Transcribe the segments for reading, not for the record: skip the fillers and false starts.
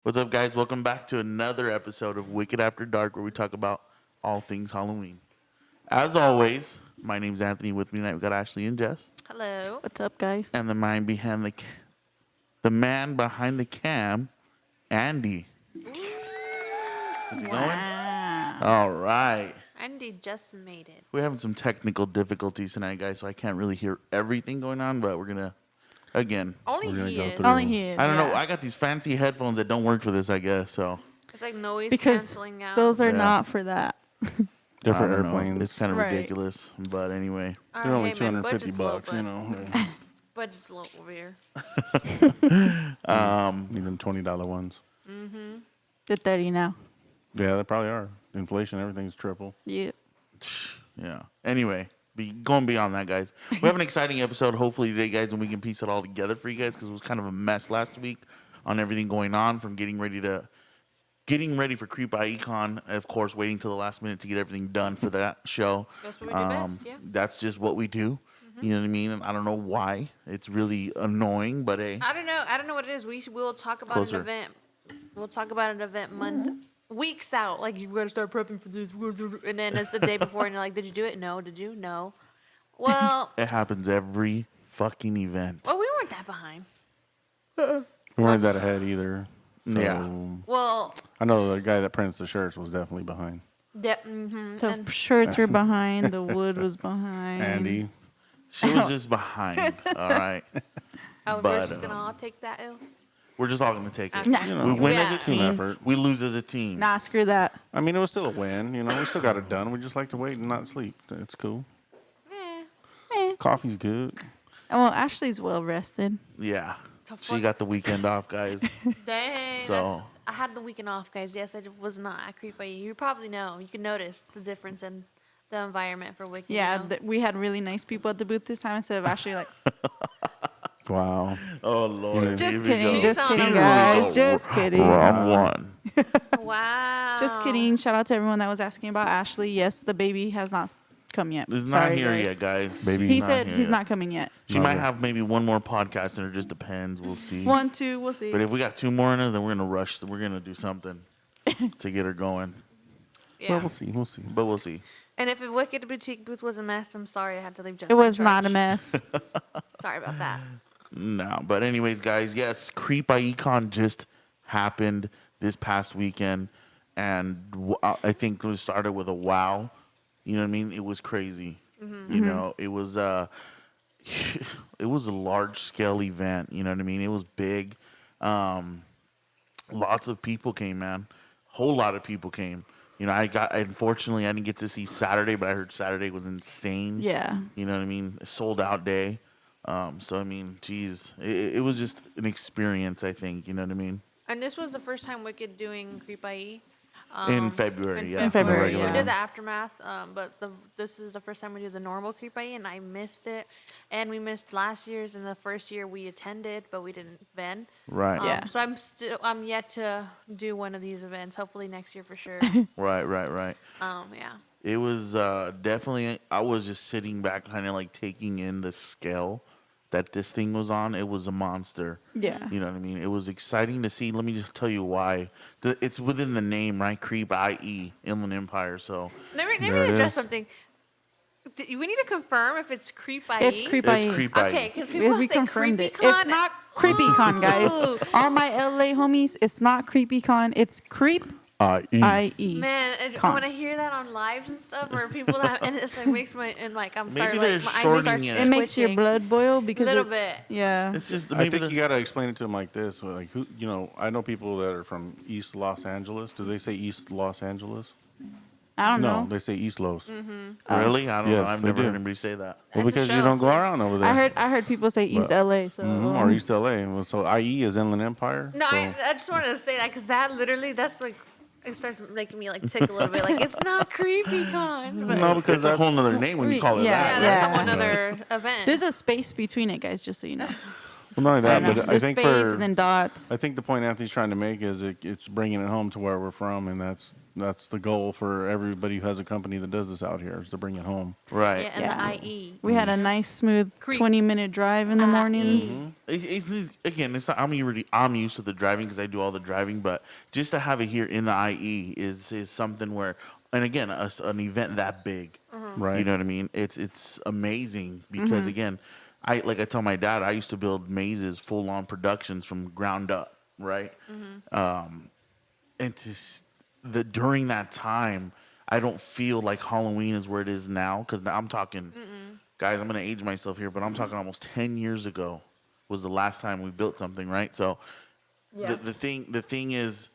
What's up, guys? Welcome back to another episode of Wicked After Dark, where we talk about all things Halloween. As always, my name's Anthony. With me tonight, we got Ashley and Jess, Hello. What's up, guys? and the man behind the man behind the cam, Andy. Is he going? All right. Andy just made it. We're having some technical difficulties tonight, guys, so I can't really hear everything going on, but we're gonna again. Only gonna he go is. through. Only he is. I don't know. yeah. I got these fancy headphones that don't work for this, I guess. So It's like noise because canceling out. those are Yeah. not for that. Different I don't know. airplanes. It's kind of Right. ridiculous, but anyway. All They're right, only hey, man, $250, budget's low, you know. Budget's low over here. Need them $20 ones. They're 30 now. Yeah, they probably are. Inflation, everything's triple. Yeah. Yeah. Anyway, going beyond that, guys, we have an exciting episode hopefully today, guys, and we can piece it all together for you guys because it was kind of a mess last week on everything going on, from getting ready for Creep Icon, of course, waiting till the last minute to get everything done for that show. That's what we do best, yeah. That's just what we do. You know what I mean? And I don't know why. It's really annoying, but hey. I don't know what it is. We'll talk about Closer. an event. We'll talk about an event months, weeks out. Like, you got to start prepping for this. And then it's the day before, and you're like, did you do it? No. Did you? No. Well, It happens every fucking event. we weren't that behind. We weren't that ahead either. Yeah. Well, I know the guy that prints the shirts was definitely behind. The shirts were behind. The wood was behind. Andy. She was just behind. All right. we're But, just going to all take that L. We're just all going to take it. Okay. Nah. You know, We win Yeah. as a Team team. effort. We lose as a team. Nah, screw that. I mean, it was still a win. You know, we still got it done. We just like to wait and not sleep. It's cool. Eh. Coffee's good. Well, Ashley's well rested. Yeah. The She fuck? got the weekend off, guys. Dang. So- I had the weekend off, guys. Yes, I was not at Creep by You. You probably know. You can notice the difference in the environment for Wicked. Yeah, you know? we had really nice people at the booth this time instead of Ashley like, Wow. Oh, Lord. just Here we kidding, go. just She's kidding, on guys, just kidding. Round one. Wow. Just kidding. Shout out to everyone that was asking about Ashley. Yes, the baby has not come yet. It's not Sorry, here guys. yet, guys. Baby. He Not said here he's yet. not coming yet. She Not might yet. have maybe one more podcast, and it just depends. We'll see. 1, 2, we'll see. But if we got two more in us, then we're going to rush. We're going to do something to get her going. Yeah. Well, we'll see. We'll see. But we'll see. And if a Wicked Boutique booth was a mess, I'm sorry I had to leave Justin It was in not a charge. mess. Sorry about that. No. But anyways, guys, yes, Creep by Econ just happened this past weekend. And I think it started with a wow. You know what I mean? It was crazy. You know, it was it was a large scale event. You know what I mean? It was big. Lots of people came, man. Whole lot of people came. You know, unfortunately I didn't get to see Saturday, but I heard Saturday was insane. Yeah. You know what I mean? A sold out day. So I mean, geez, it was just an experience, I think. You know what I mean? And this was the first time Wicked doing Creep IE. In February, yeah. In February, regular. We yeah. did the aftermath, but this is the first time we do the normal Creep IE, and I missed it. And we missed last year's and the first year we attended, but we didn't then. Right. Yeah. So I'm yet to do one of these events. Hopefully next year for sure. Right. Yeah. It was definitely, I was just sitting back kind of like taking in the scale that this thing was on. It was a monster. Yeah. You know what I mean? It was exciting to see. Let me just tell you why. It's within the name, right? Creep, i.e., Inland Empire. So Let me There it address is. something. We need to confirm if it's Creep IE. It's Creep it's IE. Creep, Okay, i.e. because We, people we say confirmed it. CreepyCon. It's not CreepyCon, guys. Ooh. All my LA homies, it's not CreepyCon. It's Creep IE. Man, and Con. when I hear that on lives and stuff, or people that, and it's like makes my, and like I'm Maybe starting, they're like my eyes shorting start it. It makes your twitching. blood boil because Little it- bit. Yeah. It's just I maybe think the, you got to explain it to them like this. Like, who, you know, I know people that are from East Los Angeles. Do they say East Los Angeles? I don't No, know. they say East Los. really? I don't know. Yes, I've they never do. heard anybody say that. Well, That's a because you show, don't go so- around over there. I heard people say East But- LA. So Or East LA. Well, so IE is Inland Empire. No, so I just wanted to say that because that literally, that's like, it starts making me like tick a little bit. Like, it's not CreepyCon. But no, because It's a that's whole nother name when you call it Yeah, yeah, that. that's yeah. a whole nother event. there's a space between it, guys. Just so you know. well, not only that, but I There's think space for and then dots. I think the point Anthony's trying to make is it's bringing it home to where we're from, and that's that's the goal for everybody who has a company that does this out here is to bring it home. Right. Yeah, and Yeah. the IE. We had a nice, smooth Creep. 20-minute drive in the mornings. Again, it's not, I'm used to the driving because I do all the driving, but just to have it here in the IE is something where, and again, an event that big, Right. You know what I mean? It's amazing because again, I tell my dad, I used to build mazes, full on productions from ground up, right? And during that time, I don't feel like Halloween is where it is now because I'm talking, guys. I'm gonna age myself here, but I'm talking almost 10 years ago was the last time we built something, right? So, the thing is,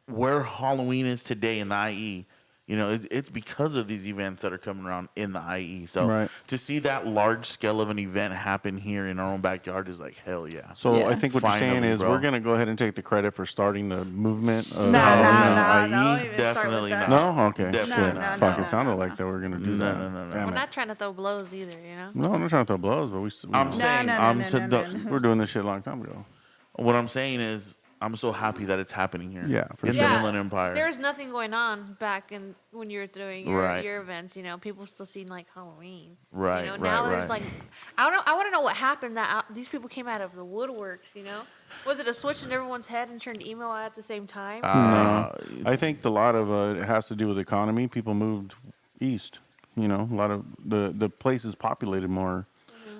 where Halloween is today in the IE, it's because of these events that are coming around in the IE. So Right. to see that large scale of an event happen here in our own backyard is like hell yeah. So Yeah. I think what you're saying Finally, is bro. we're going to go ahead and take the credit for starting the movement of No, Halloween no, IE. no. Definitely not. No? Okay. Definitely Shit. not. Fuck, No, it sounded no, like they were going to do No, that. no, no, no. Damn We're it. not trying to throw blows either, you know? No, I'm not trying to throw blows, but I'm saying, we're doing this shit a long time ago. what I'm saying is, I'm so happy that it's happening here. Yeah, for in sure. the Inland Empire. There was nothing going on back in when you were doing your, Right. your events. People still seen like Halloween. Right, Now right, there's right. like, I don't know. I want to know what happened that these people came out of the woodworks. Was it a switch in everyone's head and turned emo out at the same time? I think a lot of it has to do with economy. People moved east. A lot of the place is populated more.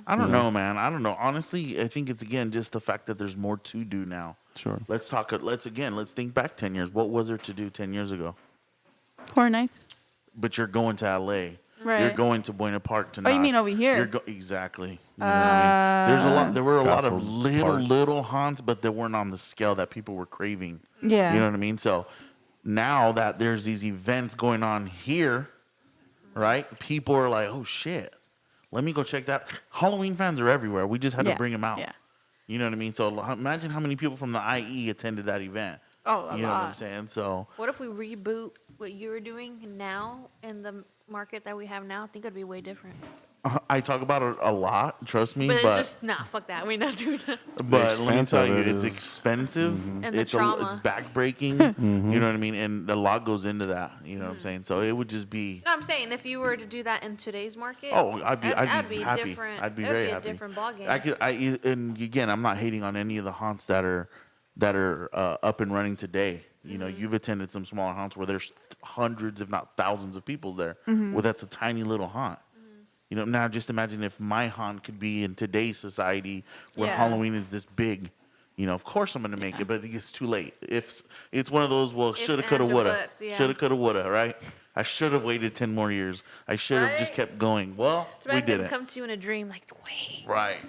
I don't know, man. I don't know. Honestly, I think it's again just the fact that there's more to do now. Sure. Let's think back 10 years. What was there to do 10 years ago? Horror Nights. But you're going to LA. Right. You're going to Buena Park tonight. Oh, you mean over here? Exactly. You know what I mean? There were a lot of Castles Park. little haunts, but they weren't on the scale that people were craving. Yeah. You know what I mean? So now that there's these events going on here, right? People are like, oh shit, let me go check that. Halloween fans are everywhere. We just had to Yeah. bring them out. Yeah. You know what I mean? So imagine how many people from the IE attended that event. Oh, a You know what I'm lot. saying? So What if we reboot what you were doing now in the market that we have now? I think it'd be way different. I talk about it a lot, trust me, But but it's just fuck that. We're not doing that. But let me expense tell of you, it it's is- expensive. And the It's trauma. backbreaking. You know what I mean? And a lot goes into that. You know what I'm saying? So it would just be. No, I'm saying if you were to do that in today's market, Oh, I'd be that'd be happy. different. I'd be It'd very be happy. a different ballgame. And again, I'm not hating on any of the haunts that are up and running today. You know, you've attended some smaller haunts where there's hundreds, if not thousands, of people there. Well, that's a tiny little haunt. You know, now just imagine if my haunt could be in today's society where Yeah. Halloween is this big. You know, of course I'm going to make it, but it's too late. If it's one of those, well, Ifs, shoulda, ands, coulda, or woulda, buts, yeah. shoulda, coulda, woulda, right? I should have waited 10 more years. I should have just Right? kept going. Well, So we back then didn't. come to you in a dream, like, wait. Right.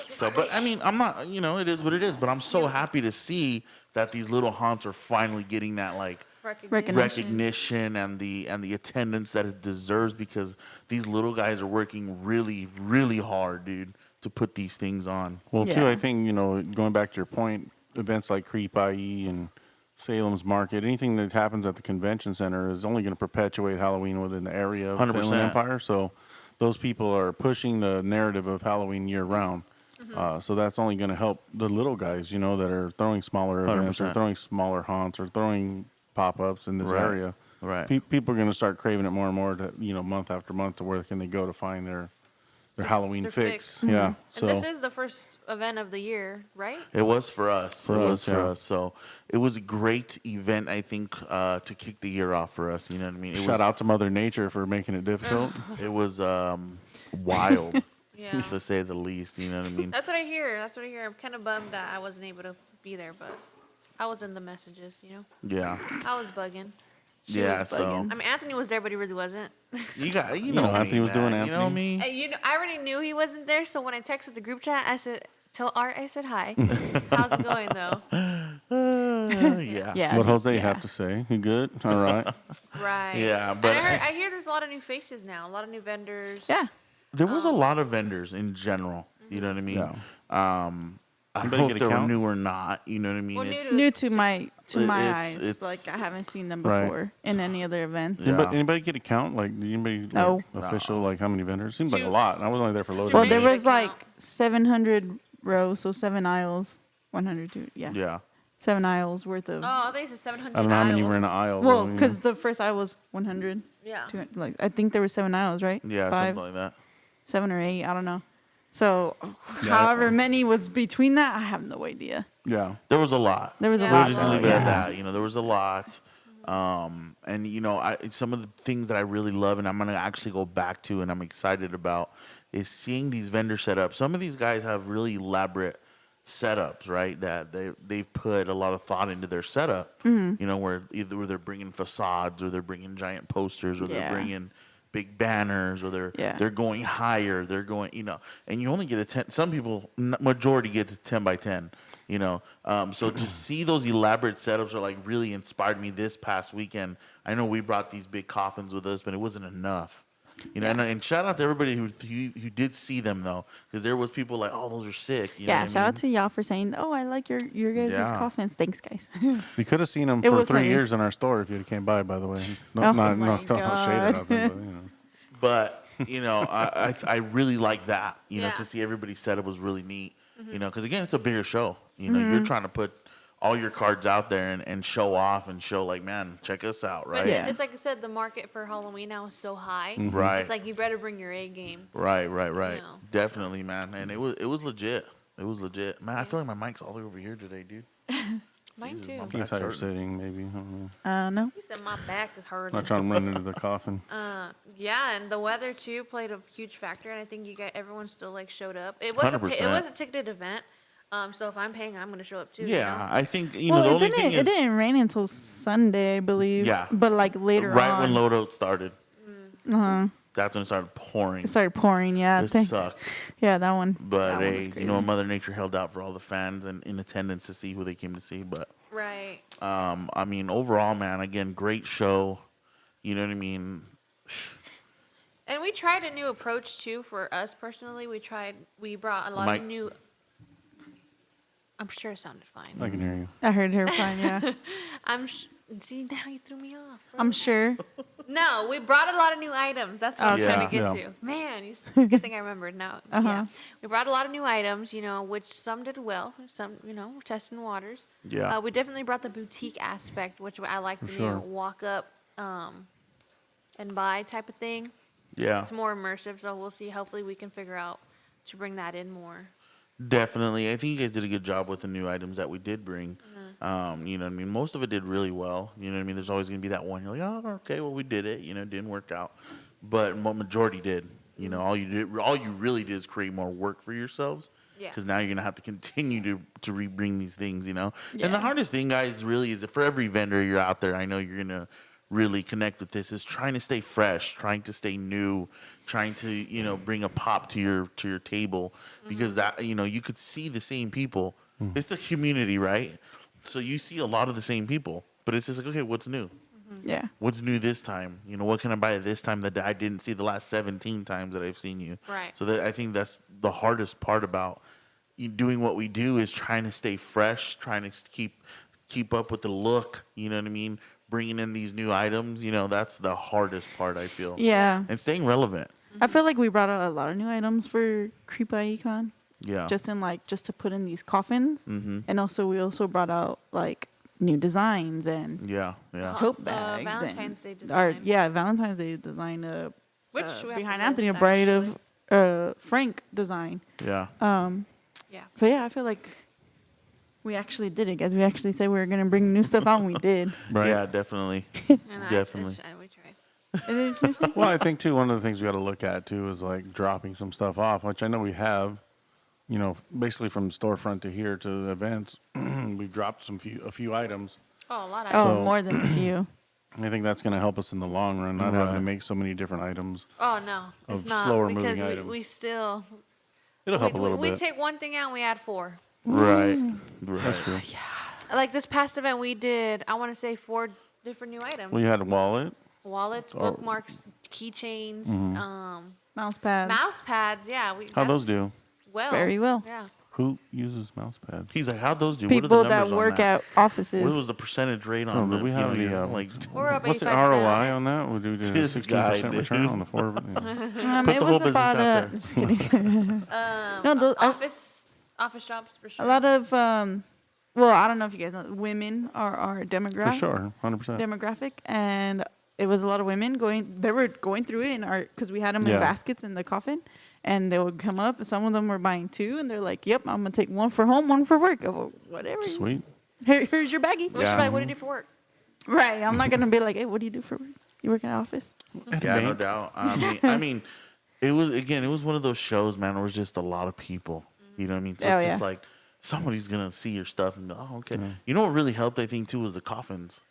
So, but I mean, I'm not, it is what it is, but I'm so happy to see that these little haunts are finally getting that, like, Recognition. recognition and the attendance that it deserves because these little guys are working really, really hard, dude, to put these things on. Well, too, Yeah. I think, going back to your point, events like Creep IE and Salem's Market, anything that happens at the convention center is only going to perpetuate Halloween within the area of the 100%. Inland Empire. So those people are pushing the narrative of Halloween year round. So that's only going to help the little guys, that are throwing smaller events or 100%. throwing smaller haunts or throwing pop-ups in this Right. area. Right. People are going to start craving it more and more to, month after month to where can they go to find their Halloween their fix. fix. Yeah. And So this is the first event of the year, right? It was for us. For it us, was for yeah. us. So it was a great event, I think, to kick the year off for us. You know what I mean? shout out to Mother Nature for making it difficult. It was wild, Yeah. to say the least. You know what I mean? That's what I hear. I'm kind of bummed that I wasn't able to be there, but I was in the messages, Yeah. I was bugging. She Yeah, was so- bugging. I mean, Anthony was there, but he really wasn't. You got, know me, Anthony was doing man. You know Anthony. me? I already knew he wasn't there, so when I texted the group chat, I said, tell Art I said hi. How's it going, though? Yeah. Yeah. What Jose yeah. have to say? You good? All right. Right. Yeah, And but- I hear there's a lot of new faces now, a lot of new vendors. Yeah. There was a lot of vendors in general. You know what I mean? Yeah. I don't Anybody know get if a they were count? new or not. You know what I mean? Well, It's- New to my It's- eyes. Like I haven't seen them Right. before in any other event. Yeah. Anybody get a count? Like, did anybody like, No. official? Like, how many vendors? Seems like a Two- lot. I was only there for loads. Too Well, many there to was like count. 700 rows, so 7 aisles, 102. Yeah. yeah. 7 aisles worth of. Oh, I think it's 700 I don't know how many aisles. were in an aisle. Well, though, because the first aisle was 100. Yeah. 200, like I think there were 7 aisles, right? Yeah, 5, something like that. 7 or 8. I don't know. So, Yeah. however many was between that, I have no idea. Yeah. There was a lot. There was a Yeah. We'll lot. just though, leave it yeah. at that. You know, there was a lot. And you know, some of the things that I really love, and I'm gonna actually go back to, and I'm excited about, is seeing these vendor setups. Some of these guys have really elaborate setups, right? That they've put a lot of thought into their setup. Mm-hmm. You know, where they're bringing facades, or they're bringing giant posters, or they're Yeah. bringing big banners, or they're going higher. They're going, you know, and you only get a 10. Some people, majority get to 10 by 10. You know, so to see those elaborate setups are like really inspired me this past weekend. I know we brought these big coffins with us, but it wasn't enough. You know, and shout out to everybody who did see them though, because there was people like, oh, those are sick. You know Yeah, what I shout out mean? to y'all for saying, "Oh, I like your guys' Yeah. coffins." Thanks, guys. You could have seen them It for was 3 funny. years in our store if you came by, by the way. No, Oh not, my no, don't shade God. at them, but, you know. But you know, I really like that. You know, Yeah. to see everybody's setup was really neat. You know, because again, it's a bigger show. You know, you're trying to put all your cards out there and show off and show like, man, check us out, But right? Yeah. it's like I said, the market for Halloween now is so high. Right. It's like you better bring your A game. Right. know, Definitely, man. And it was legit. It was legit. Man, I feel like my mic's all over here today, dude. Mine too. I think it's how you're sitting, maybe. I don't know. No. You said my back is hurting. Not trying to run into the coffin. Yeah, and the weather too played a huge factor, and I think everyone still like showed up. It was it 100%. was a ticketed event, so if I'm paying, I'm gonna show up too. you Yeah, know? I think the only thing it is didn't rain until Sunday, I believe. Yeah. But like later right on, when loadout started. That's when it started pouring. it started pouring. Yeah, It thanks. sucked. Yeah, that one. But that one hey, was you crazy. know, Mother Nature held out for all the fans and in attendance to see who they came to see. But Right. I mean, overall, man, again, great show. You know what I mean? And we tried a new approach too for us personally. We brought a lot Mike. of new. I'm sure it sounded fine. I can hear you. I heard her fine. Yeah, See, now you threw me off. I'm sure. No, we brought a lot of new items. That's what I'm Okay. trying to get Yeah. to. Man, good thing I remembered now. Uh-huh. Yeah, we brought a lot of new items. You know, which some did well, some testing waters. Yeah. We definitely brought the boutique aspect, which I like the sure. new walk up, and buy type of thing. Yeah. It's more immersive, so we'll see. Hopefully, we can figure out to bring that in more. Definitely. I think you guys did a good job with the new items that we did bring. You know what I mean? Most of it did really well. You know what I mean? There's always going to be that one. You're like, oh, okay, well, we did it. You know, it didn't work out. But majority did. You know, all you really did is create more work for yourselves. Yeah. Because now you're going to have to continue to rebring these things, you know? And the Yeah. hardest thing, guys, really is that for every vendor you're out there, I know you're going to really connect with this, is trying to stay fresh, trying to stay new, trying to, you know, bring a pop to your table, because that, you know, you could see the same people. It's a community, right? So you see a lot of the same people, but it's just like, okay, what's new? Yeah. What's new this time? You know, what can I buy this time that I didn't see the last 17 times that I've seen you? Right. So I think that's the hardest part about doing what we do, is trying to stay fresh, trying to keep up with the look. You know what I mean? Bringing in these new items. You know, that's the hardest part, I feel. Yeah. And staying relevant. I feel like we brought out a lot of new items for Creep Icon. Yeah. Just to put in these coffins. Mm-hmm. And also we also brought out like new designs and Yeah. Yeah. tote bags. Valentine's Day and design. Valentine's Day design Which we have to behind list, Anthony, a bride actually. of Frank design. Yeah. Yeah. So yeah, I feel like we actually did it, guys. We actually said we were gonna bring new stuff out, and we did. Right. Yeah. Definitely. And Definitely. we tried. And then seriously? Well, I think too, one of the things we got to look at too is like dropping some stuff off, which I know we have. You know, basically from storefront to here to the events, we've dropped a few items. Oh, a lot of Oh, So- more than a few. And I think that's going to help us in the long run, not having to Right. make so many different items. Oh no, it's Of not slower because moving we items. still It'll help a little we bit. take one thing out and we add 4. Right. That's Right. true. Like this past event, we did I want to say 4 different new items: Well, you had a wallet. wallets, Oh. bookmarks, keychains, Mouse pads. mouse pads. Yeah, How those do? Well, Very well. Yeah. Who uses mouse pads? He's like, how'd those do? People what are the that numbers on work that? at offices. What was the percentage rate Oh, on do we have any? like, We're up What's the 85% ROI on that? Would we do a This 16% guy, return dude. on the 4? Yeah. Put it the was whole business about out there. just kidding. No, those, Office jobs for sure. a lot of well, I don't know if you guys know, women are our For sure, 100%. demographic, and it was a lot of women they were going through it in because we had them in Yeah. baskets in the coffin, and they would come up, and some of them were buying 2, and they're like, "Yep, I'm gonna take one for home, one for work." I go, whatever. Sweet. Here's your baggie. We should be like, what do you do for work? Right. I'm not gonna be like, "Hey, what do you do for work? You work in an office?" Yeah, no doubt. I mean, it was one of those shows, man, where it was just a lot of people. You know what I mean? So Oh, it's yeah. just like somebody's gonna see your stuff and go, "Oh, okay." You know what really helped? I think too was the coffins.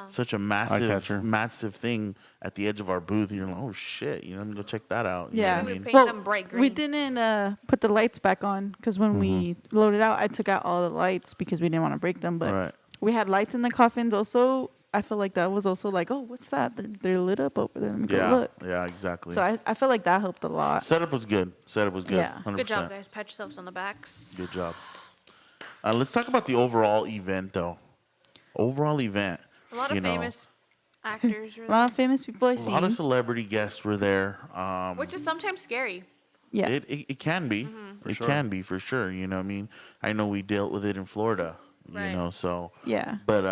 Such a Eye-catcher. massive thing at the edge of our booth. You're like, "Oh shit!" You know, let me go check that out. You know Yeah. what I Maybe mean? we paint them bright green. we didn't put the lights back on because when we loaded out, I took out all the lights because we didn't want to break them. But Right. we had lights in the coffins also. I feel like that was also like, oh, what's that? They're lit up over there. Let me go Yeah, look. yeah, exactly. So I feel like that helped a lot. Setup was good. Setup was good. Yeah. 100%. Good job, guys. Pat yourselves on the backs. Good job. Let's talk about the overall event, though. Overall event. A lot you of know, famous actors, A really, lot of famous people I A see. lot of celebrity guests were there. which is sometimes scary. Yeah. It can be. It can be for sure. You know what I mean? I know we dealt with it in Florida, Right. you know, so. Yeah. But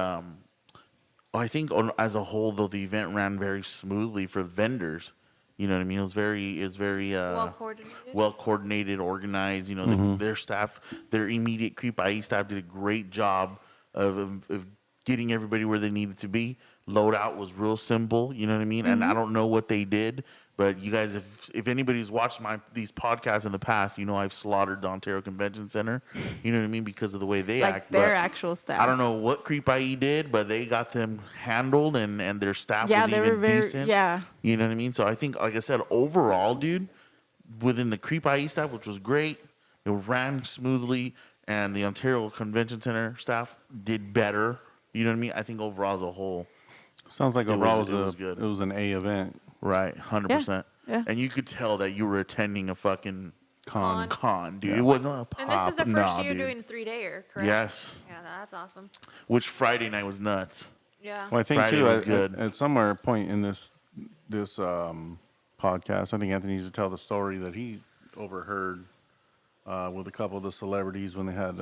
I think as a whole, though, the event ran very smoothly for vendors. You know what I mean? It was very Well coordinated. well coordinated, organized. You know, their staff, their immediate Creep IE staff did a great job of getting everybody where they needed to be. Loadout was real simple. You know what I mean? And I don't know what they did, but you guys, if anybody's watched these podcasts in the past, you know I've slaughtered the Ontario Convention Center. You know what I mean? Because of the way they Like act. their But actual staff. I don't know what Creep IE did, but they got them handled, and their staff Yeah, was they even were very decent. yeah. You know what I mean? So I think, like I said, overall, dude, within the Creep IE staff, which was great, it ran smoothly, and the Ontario Convention Center staff did better. You know what I mean? I think overall as a whole, Sounds like It overall was- it was good. it was an A event. right, 100%. Yeah. And you could tell that you were attending a fucking Con. con, dude. It wasn't a pop. And this is the first Nah, year dude. doing a 3-dayer, correct? Yes. Yeah, that's awesome. Which Friday night was nuts. Yeah. Well, I think Friday too was at, good. at somewhere point in this podcast, I think Anthony needs to tell the story that he overheard with a couple of the celebrities when they had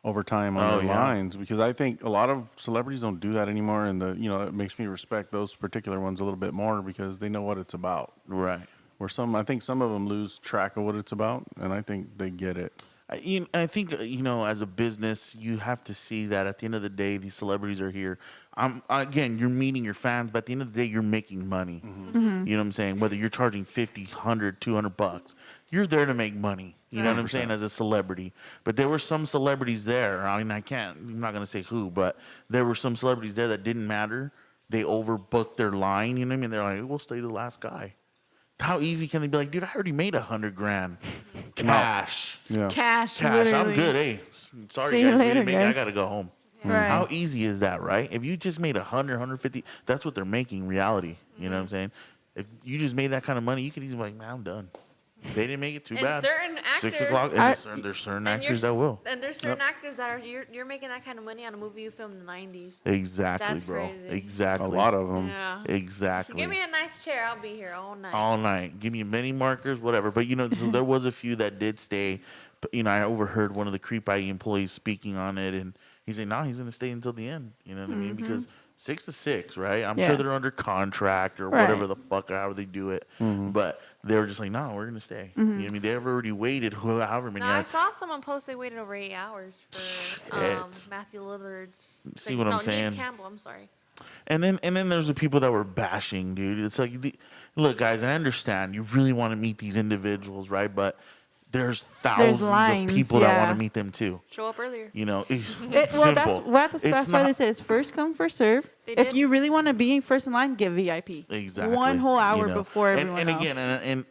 overtime on Oh, their yeah. lines, because I think a lot of celebrities don't do that anymore, and it makes me respect those particular ones a little bit more because they know what it's about. Right. Where I think some of them lose track of what it's about, and I think they get it. I think as a business, you have to see that at the end of the day, these celebrities are here. Again, you're meeting your fans, but at the end of the day, you're making money. You know what I'm saying? Whether you're charging $50, $100, $200, you're there to make money. You know what I'm saying? As a celebrity, but there were some celebrities there. I mean, I'm not gonna say who, but there were some celebrities there that didn't matter. They overbooked their line. You know what I mean? They're like, "We'll stay the last guy." How easy can they be like, dude? I already made $100,000 cash. Yeah. Cash. I'm literally. good. Hey, sorry See you guys, we later, didn't make it. I guys. gotta go home. Right. How easy is that, right? If you just made 100, 150, that's what they're making reality. You know what I'm saying? If you just made that kind of money, you could easily be like, man, I'm done. They didn't make it too And bad. certain 6 actors- o'clock. And there's certain And actors that will. And there's certain actors that are you're making that kind of money on a movie you filmed in the 90s. Exactly, That's bro. crazy. Exactly. A lot of them. Yeah. Exactly. So give me a nice chair. I'll be here all night. all night. Give me many markers, whatever. But so there was a few that did stay. But I overheard one of the Creep IE employees speaking on it, and he said, "No, he's going to stay until the end." You know what I mean? Because 6 to 6, right? I'm Yeah. sure they're under contract or Right. whatever the fuck, however they do it. But they were just like, "No, we're going to stay." You know what I mean? They've already waited however many No, I hours. saw someone post they waited over 8 hours for Shit. Matthew Lillard's. See what I'm saying? Neve Campbell. I'm sorry. And then there's the people that were bashing, dude. It's like, look, guys, I understand you really want to meet these individuals, right? But there's thousands lines, of people that yeah. want to meet them too. Show up earlier. It's Well, that's simple. that's It's why not- they say it's first come, first serve. They If did. you really want to be first in line, get VIP. Exactly. One whole hour you know. before everyone and else. again, and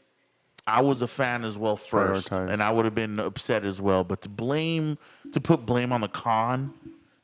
I was a fan as well first, Prioritize. and I would have been upset as well. But to put blame on the con,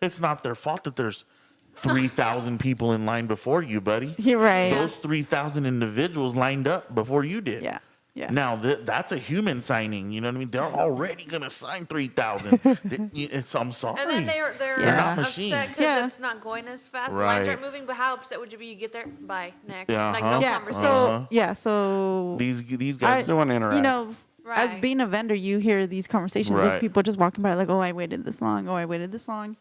it's not their fault that there's 3,000 people in line before you, buddy. You're right. Those 3,000 individuals lined up before you did. Yeah. Yeah. Now that's a human signing. You know what I mean? They're already gonna sign 3,000. I'm sorry. And then they're They're not machines. upset because Yeah. it's not going as fast. The Right. lines aren't moving. But how upset would you be? You get there, bye, next. Yeah, Like uh-huh. no Yeah. conversation. So yeah. So these guys. They want to interact. you know, as Right. being a vendor, you hear these conversations Right. with people just walking by, like, "Oh, I waited this long. Oh, I waited this long."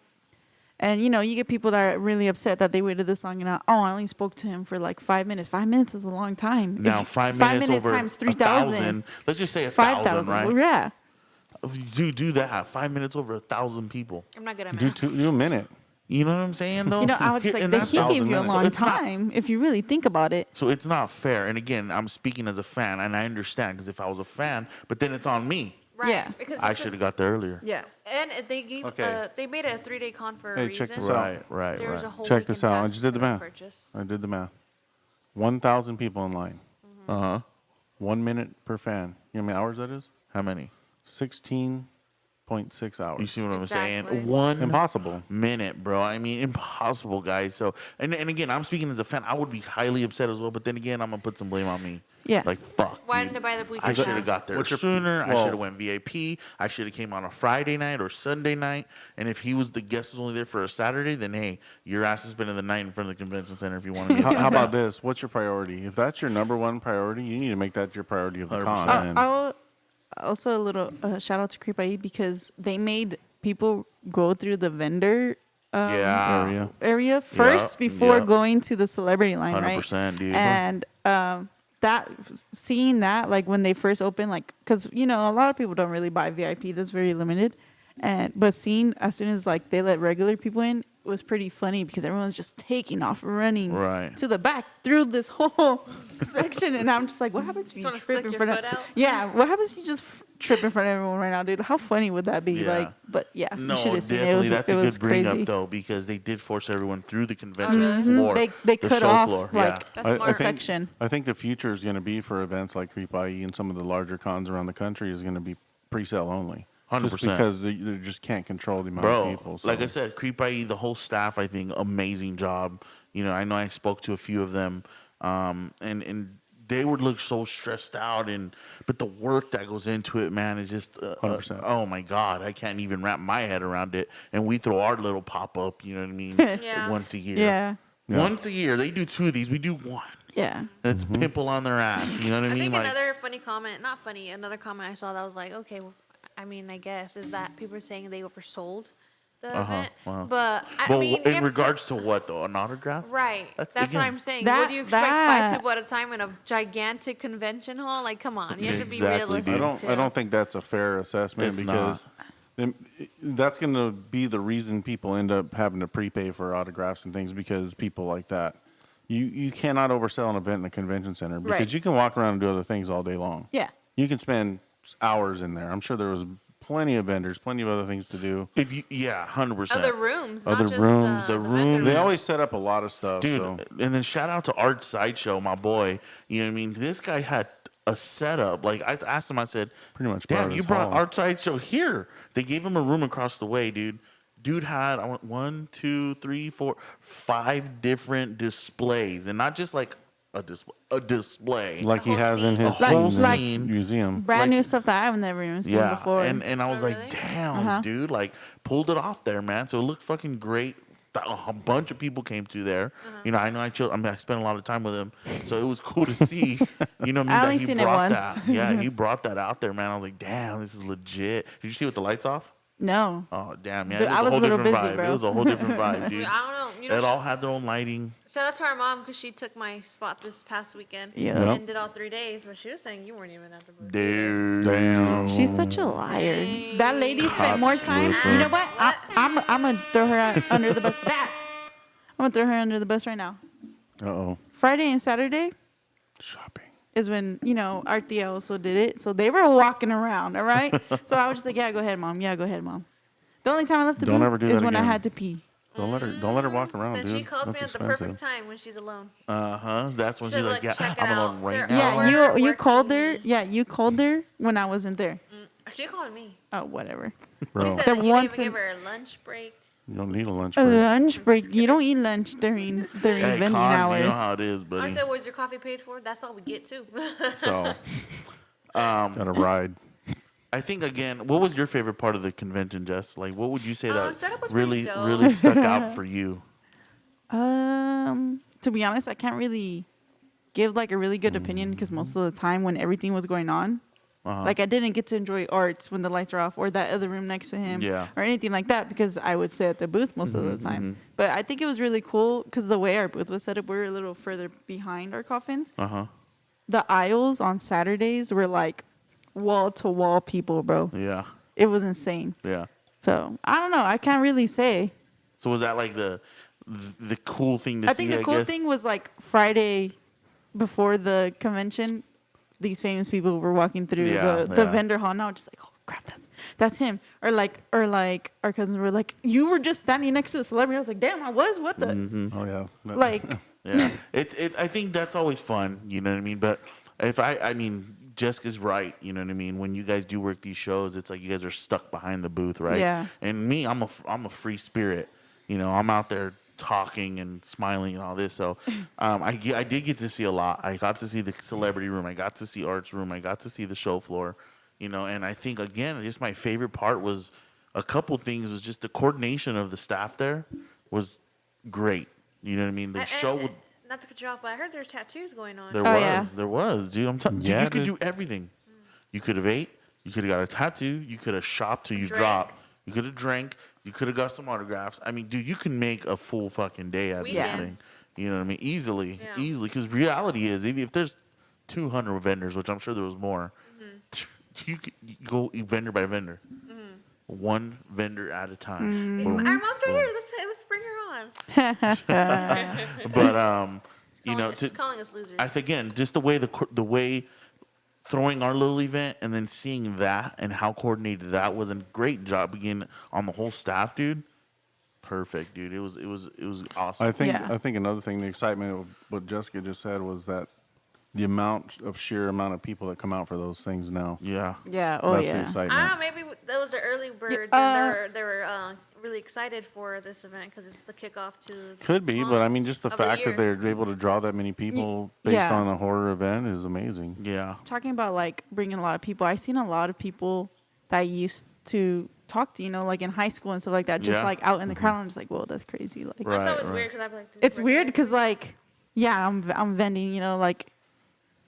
And you get people that are really upset that they waited this long, and I only spoke to him for like 5 minutes. 5 minutes is a long time. Now, If 5 minutes over times 3,000, 1,000. Let's just say 1,000, right? Well, yeah, If you do that, 5 minutes over 1,000 people. I'm not good at Do math. do a minute. You know what I'm saying, though? I was just like, And he that's gave 1,000 you a minutes. So long it's not- time if you really think about it. So it's not fair. And again, I'm speaking as a fan, and I understand because if I was a fan, but then it's on me. Right. Yeah. Because I you should have could- got there earlier. Yeah. And they gave. Okay. They made it a 3-day con for a Hey, reason. check this out. Right. There's a whole Check week this and a out. I half just did the for math. purchase. I did the math. 1,000 people in line. Uh huh. 1 minute per fan. You know how many hours that is? How many? 16.6 hours. You see what I'm Exactly. saying? One Impossible. minute, bro. I mean, impossible, guys. So, and again, I'm speaking as a fan. I would be highly upset as well. But then again, I'm gonna put some blame on me. Yeah. Like fuck. Why dude. didn't I buy the weekend I should have pass? got there What's your- sooner. I well- should have went VIP. I should have came on a Friday night or Sunday night. And if the guest was only there for a Saturday, then hey, your ass has been in the night in front of the convention center if you want to. How about this? What's your priority? If that's your number one priority, you need to make that your priority of the 100%. con. and- I'll also a little shout out to Creep IE because they made people go through the vendor Yeah. area first before yeah. going to the celebrity line, right? 100%, dude. And seeing that, like when they first opened, like because a lot of people don't really buy VIP. That's very limited. But seeing as soon as like they let regular people in, it was pretty funny because everyone's just taking off running Right. to the back through this whole section, and I'm just like, what happens if you Just wanna trip stick in your front of? foot out? Yeah, what happens if you just trip in front of everyone right now, dude? How funny would that be? Yeah. Like, but yeah, No, you should have seen it. It definitely. was, That's it a was good bring crazy. up though, because they did force everyone through the convention really? floor. They the cut show off floor. like That's I a smart. think- section. I think the future is going to be for events like Creep IE and some of the larger cons around the country is going to be pre-sale only. 100%. Just because they just can't control the amount Bro, of people. So. like I said, Creep IE, the whole staff, I think, amazing job. I know I spoke to a few of them, and they would look so stressed out, but the work that goes into it, man, is just 100%. oh my god, I can't even wrap my head around it. And we throw our little pop up, you know what I mean, Yeah. once a year. Yeah, Once a year, they do 2 of these. We do 1. yeah. That's pimple on their ass. You know what I I mean? think Like, another funny comment, not funny, another comment I saw that was like, okay, well, I mean, I guess, is that people are saying they oversold the event. wow. But, I well, mean, you have in to- regards to what though? An autograph? Right. That's- That's what again, I'm saying. that- what do you expect? that- 5 people at a time in a gigantic convention hall? Like, come on. You have to be Exactly, realistic, dude. I too. don't think that's a fair assessment It's because that's going to be the reason people end up having to prepay for autographs and things because people like that. You cannot oversell an event in a convention center because Right. you can walk around and do other things all day long. Yeah. You can spend hours in there. I'm sure there was plenty of vendors, plenty of other things to do. If you, yeah, 100%. Other rooms, Other not just rooms. the The vendor rooms. They always set up a lot of stuff. Dude, So. and then shout out to Art Sideshow, my boy. You know what I mean? This guy had a setup. Like, I asked him, I said, Pretty much part damn, of you his brought hall." Art Sideshow here. They gave him a room across the way, dude. Dude had, I went 1, 2, 3, 4, 5 different displays. And not just like a display. Like he whole has in scene. his Like- scene like- museum. Brand Like- new stuff that I've never even seen Yeah, before. and I was Oh, like, really? damn, dude, like pulled it off there, man. So it looked fucking great. A bunch of people came through there. I know I spent a lot of time with him, so it was cool to see. You know, what I mean, I that only he seen it brought once. that. Yeah, he brought that out there, man. I was like, damn, this is legit. Did you see with the lights off? no. Oh, damn, yeah. Dude, It I was was a a whole little different busy, vibe. bro. It was a whole different vibe, dude. I don't know. You know, It all had their own lighting. shout out to our mom because she took my spot this past weekend. Yeah. Yep. And did all 3 days, but she was saying you weren't even at the booth. Dude. Damn. She's such a liar. Dang. That lady spent more time. slipper. You know what? I'm gonna throw her under the bus. I'm gonna throw her under the bus right now. Uh-oh. Friday and Saturday Shopping. is when Arthea also did it. So they were walking around. All right. So I was just like, yeah, go ahead, mom. Yeah, go ahead, mom. The only time I left the Don't booth ever do is that when I again. had to pee. Don't let her walk around, Then dude. she calls That's me at the expensive. perfect time when she's alone. That's when She's she's like, like, yeah, check it I'm alone out. right They're now. Yeah, we're you called her. working. Yeah, you called her when I wasn't there. She called me. Oh, whatever. She Bro, said The that you didn't once even give in- her a lunch break. you don't need a lunch A break. lunch break. You don't eat lunch during Hey, vending cons, hours. you know how it is, I buddy. said, was your coffee paid for? That's all we get, too. So. Got a ride. I think again, what was your favorite part of the convention, Jess? Like, what would you say that setup was really, pretty dope. really stuck out for you? To be honest, I can't really give like a really good opinion because most of the time when everything was going on, Like I didn't get to enjoy Arts when the lights are off, or that other room next to him, Yeah. or anything like that, because I would stay at the booth most of the time. But I think it was really cool because the way our booth was set up, we were a little further behind our coffins. The aisles on Saturdays were like wall to wall people, bro. Yeah. It was insane. Yeah. So I don't know. I can't really say. So was that like the cool thing to see? I think the cool guess? thing was like Friday before the convention, these famous people were walking through Yeah, the yeah. vendor hall. Now just like, oh crap, that's him. Or like our cousins were like, you were just standing next to the celebrity. I was like, damn, I was. What the Mm-hmm. Oh yeah. like? Yeah, I think that's always fun. You know what I mean? But if I mean, Jessica's right. You know what I mean? When you guys do work these shows, it's like you guys are stuck behind the booth, right? Yeah. And me, I'm a free spirit. You know, I'm out there talking and smiling and all this. So I did get to see a lot. I got to see the celebrity room. I got to see Arts room. I got to see the show floor. You know, and I think again, just my favorite part was a couple things. Was just the coordination of the staff there was great. You know what I mean? The show would. Not to cut you off, but I heard there's tattoos going on. There was, dude. I'm telling you, Yeah, you could dude. do everything. You could have ate. You could have got a tattoo. You could have shopped till you Drank. drop. You could have drank. You could have got some autographs. I mean, dude, you can make a full fucking day out of this Weekend. thing. You know what I mean? Easily, Yeah. easily. Because reality is, if there's 200 vendors, which I'm sure there was more, you could go vendor by vendor, one vendor at a time. Our mom's right here. Let's bring her on. But you know, She's calling us losers. I think again, just the way throwing our little event and then seeing that and how coordinated that was, and great job again on the whole staff, dude. Perfect, dude. It was awesome. I think another thing, the excitement of what Jessica just said was that the sheer amount of people that come out for those things now. Yeah. Yeah. Oh That's the yeah. I excitement. don't know. Maybe that was the early birds, uh, and they were really excited for this event because it's the kickoff to. Could be, but I mean, just the of fact that year. they're able to draw that many people based yeah. on a horror event is amazing. Yeah. Talking about like bringing a lot of people, I seen a lot of people that I used to talk to, you know, like in high school and stuff like that, just Yeah. like out in the crowd. I'm just like, whoa, that's crazy. Like, Right. That's always weird because I'm like. it's weird because like, yeah, I'm vending, you know, like,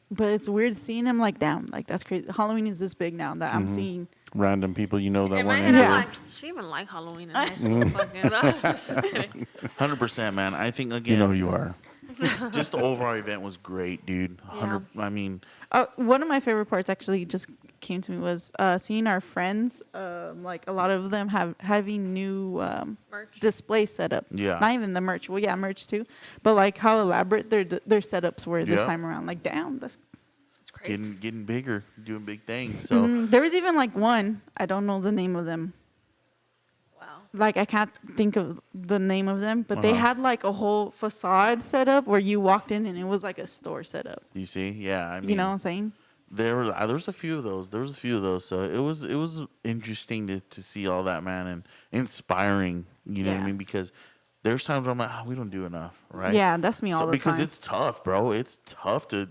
but it's weird seeing them like, damn, like that's crazy. Halloween is this big now that I'm seeing. Random people you know that In my weren't head, into I'm Yeah. like, she even like Halloween in high school. Fucking, just kidding. 100%, man. I think it. again, You know who you are. just the overall event was great, dude. 100. I mean, One of my favorite parts actually just came to me was seeing our friends. Like a lot of them having new Merch. display set up. Yeah. Not even the merch. Well, yeah, merch too. But like how elaborate their setups were this Yeah. time around. Like, damn, that's. It's crazy. getting bigger, doing big things. So There was even like one. I don't know the name of them. Wow. Like I can't think of the name of them, but they Uh-huh. had like a whole facade set up where you walked in and it was like a store set up. you see, yeah. I mean, You know what I'm saying? there's a few of those. There was a few of those. So it was interesting to see all that, man, and inspiring. You know what I Yeah. mean? Because there's times where I'm like, we don't do enough, right? Yeah, that's me all the because time. it's tough, bro. It's tough to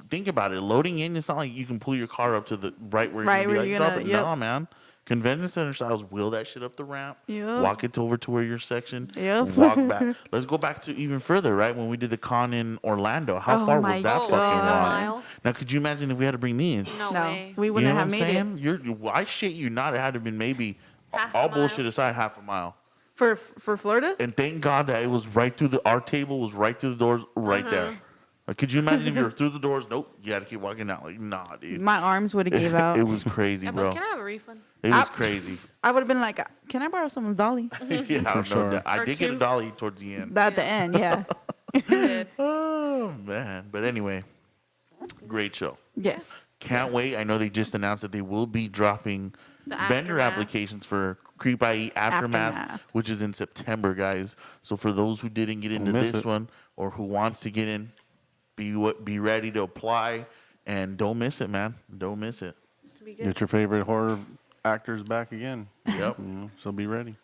think about it. Loading in, it's not like you can pull your car up to the right where Right you're where gonna be you're like, gonna- drop it. yep. Nah, man. Convention center styles wheel that shit up the ramp, Yep. walk it over to where your section, Yep. walk back. Let's go back to even further, right? When we did the con in Orlando, how Oh far my was that God. fucking A long? mile? Now, could you imagine if we had to bring these? No, no, way. we You wouldn't know have what I'm made saying? it I shit you not. It had to have been maybe Half a all mile. bullshit aside, half a mile. for Florida. And thank God that it was right through our table was right through the doors right there. Like, could you imagine if you were through the doors? Nope, you had to keep walking out. Like, nah, dude. My arms would have gave out. It was crazy, Yeah, bro. but can I have a refund? It was crazy. I would have been like, "Can I borrow someone's dolly?" Yeah, I don't sure. know. I Or did get a two. dolly towards the end. At the end, yeah. Good. Oh man! But anyway, great show. Yes. Can't wait. I know they just announced that they will be dropping The vendor Aftermath. applications for Creep IE Aftermath, Aftermath. which is in September, guys. So for those who didn't get into miss this it. one or who wants to get in, be ready to apply and don't miss it, man. Don't miss it. To be good. Get your favorite horror actors back again. Yep. So be ready.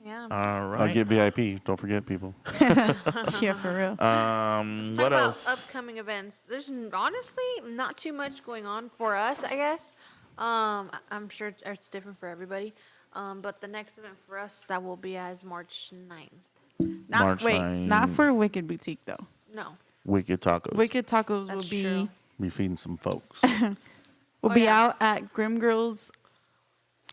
Yeah. All I'll right. get VIP. Don't forget, people. Yeah, for real. Talk What about else? upcoming events. There's honestly not too much going on for us, I guess. I'm sure it's different for everybody. But the next event for us that will be as March 9th. March Wait, 9. not for Wicked Boutique though. No. Wicked Tacos. Wicked Tacos That's will be true. Be feeding some folks. will Oh, be yeah. out at Grim Girl's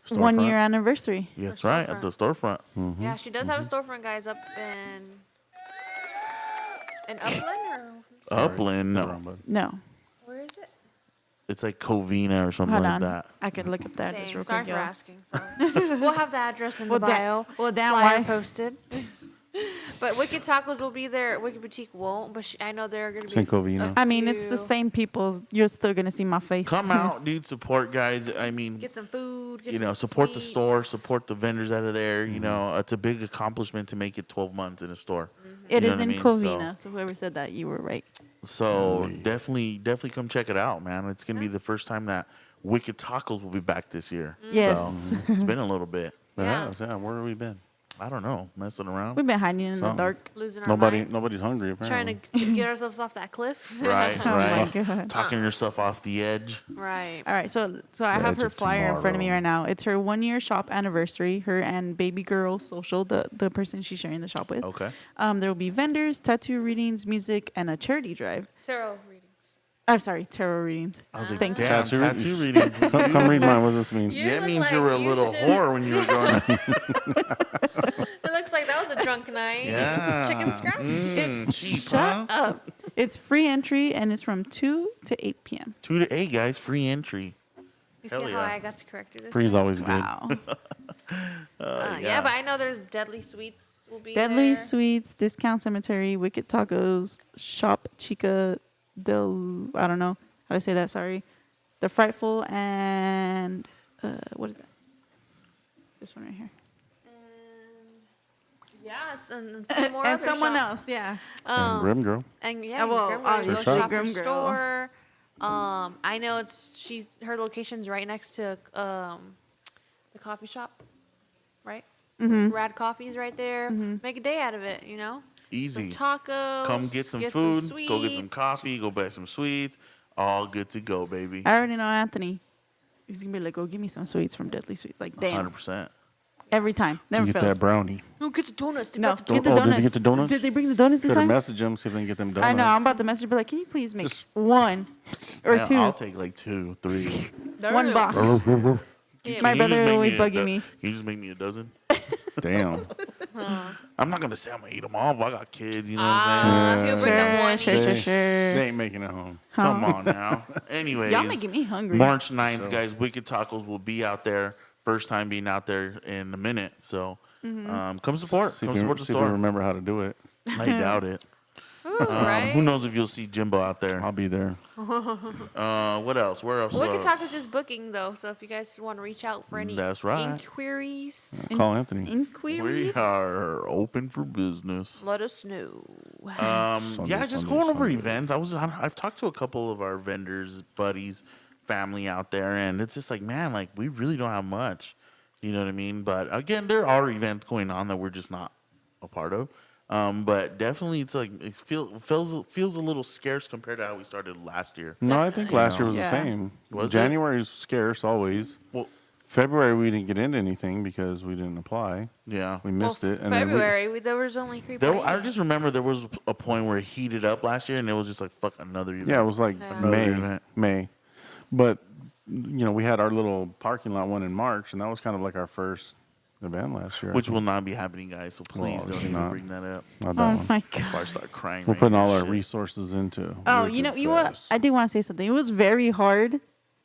Storefront. 1 year anniversary. That's The right, at the storefront. Yeah, she does have a storefront, guys, up in Upland or Upland, You're no. wrong, bud. No. where is it? It's like Covina or something Hold like on. that. I could look up the address Dang, real sorry quick, for y'all. asking. Sorry. We'll have the address in the Well, bio. well, damn, flyer why? posted. But Wicked Tacos will be there. Wicked Boutique won't, but I know they're going to be. It's in Covina. I mean, it's the few- same people. You're still going to see my face. Come out, dude. Support, guys. I mean, Get some food. Get you some know, support the store, sweets. support the vendors out of there. You know, it's a big accomplishment to make it 12 months in a store. It You know is what I in mean? Covina. So whoever said that, you were right. So definitely come check it out, man. It's gonna be the first time that Wicked Tacos will be back this year. Yes. So, it's been a little bit. Yeah. Yeah, where have we been? I don't know, messing around. We've been hiding in the Something. dark. Losing our Nobody, minds. nobody's hungry Trying apparently. to get ourselves off that cliff. Right, Oh right. my God. Talking yourself off the edge. Right. All right, so I The have edge her of flyer in front of me tomorrow. right now. It's her 1 year shop anniversary. Her and Baby Girl Social, the person she's sharing the shop with. Okay. There will be vendors, tattoo readings, music, and a charity drive. Tarot readings. I'm sorry, tarot readings. I was like, Thanks. damn, Tattoo tattoo reading. Come read mine. What does this mean? You Yeah, it look means like you were a you little should- whore when you were growing up. It looks like that was a drunk night. Yeah. Chicken scratch. Cheap, Shut huh? up. It's free entry and it's from 2 to 8 p.m. 2 to 8, guys. Free entry. You Hell see yeah. how I got to correct her this Free's time? always good. Wow. Yeah, but I know there's Deadly Sweets will be Deadly there. Sweets, Discount Cemetery, Wicked Tacos, Shop Chica del, I don't know how to say that, sorry. The Frightful and, what is that? This one right here. Yes, and a few more And other someone shops. else, yeah. And Grim Girl. And yeah, Well, Grim Girl, obviously go shop her Grim Girl. store. I know her location's right next to the coffee shop, right? Mm-hmm. Rad Coffee's right there. Make a day out of it, you know. Easy. Some tacos. Come get some food, go get some sweets. coffee, go buy some sweets. All good to go, baby. I already know Anthony. He's going to be like, go give me some sweets from Deadly Sweets. Like, damn. 100%. Every time. Never You get fails. that brownie. No, get the donuts. They No, got the get the Oh, did they donuts. get the donuts? Did they bring the donuts this Better time? message them, see if they can get them donuts. I know. I'm about to message, but like, can you please make Just- one or Yeah, two? I'll take like 2, 3. One box. Yeah, My Can you brother just make always me bugging me. Can you just make me a dozen? Damn. I'm not gonna say I'm gonna eat them all. But I got kids, you know what I'm saying? he'll bring them Sure, one sure, each. sure, They sure. ain't making it home. Come on now. Anyways, Y'all making me hungry. March 9th, guys, Wicked Tacos will be out there. First time being out there in a minute. So come support. See Come if, support you, the see if you store. remember how to do it. I doubt it. Ooh, right? Who knows if you'll see Jimbo out there? I'll be there. What else? Where else? Wicked Tacos is booking though, so if you guys want to reach out for any That's right. inquiries, Call Anthony. Inquiries? We are open for business. let us know. Yeah, just Sunday, going over Sunday. events. I've talked to a couple of our vendors, buddies, family out there, and it's just like, man, like we really don't have much. You know what I mean? But again, there are events going on that we're just not a part of. But definitely, it's like it feels a little scarce compared to how we started last year. No, I think last year was Yeah. the same. Was it? January's scarce always. Well, February we didn't get into anything because we didn't apply. yeah. We missed it. And February, there was only creep. I just remember there was a point where it heated up last year, and it was just like fuck another event. Yeah, it was like Yeah. Another event. May. But you know, we had our little parking lot one in March, and that was kind of like our first event last year. I Which think. will not be happening, guys. So please don't obviously even not. bring that up Not that Oh one. my before I God. start crying. We're right putting now, all our shit. resources into. Oh, Wicked you know what? Fest. I did want to say something. It was very hard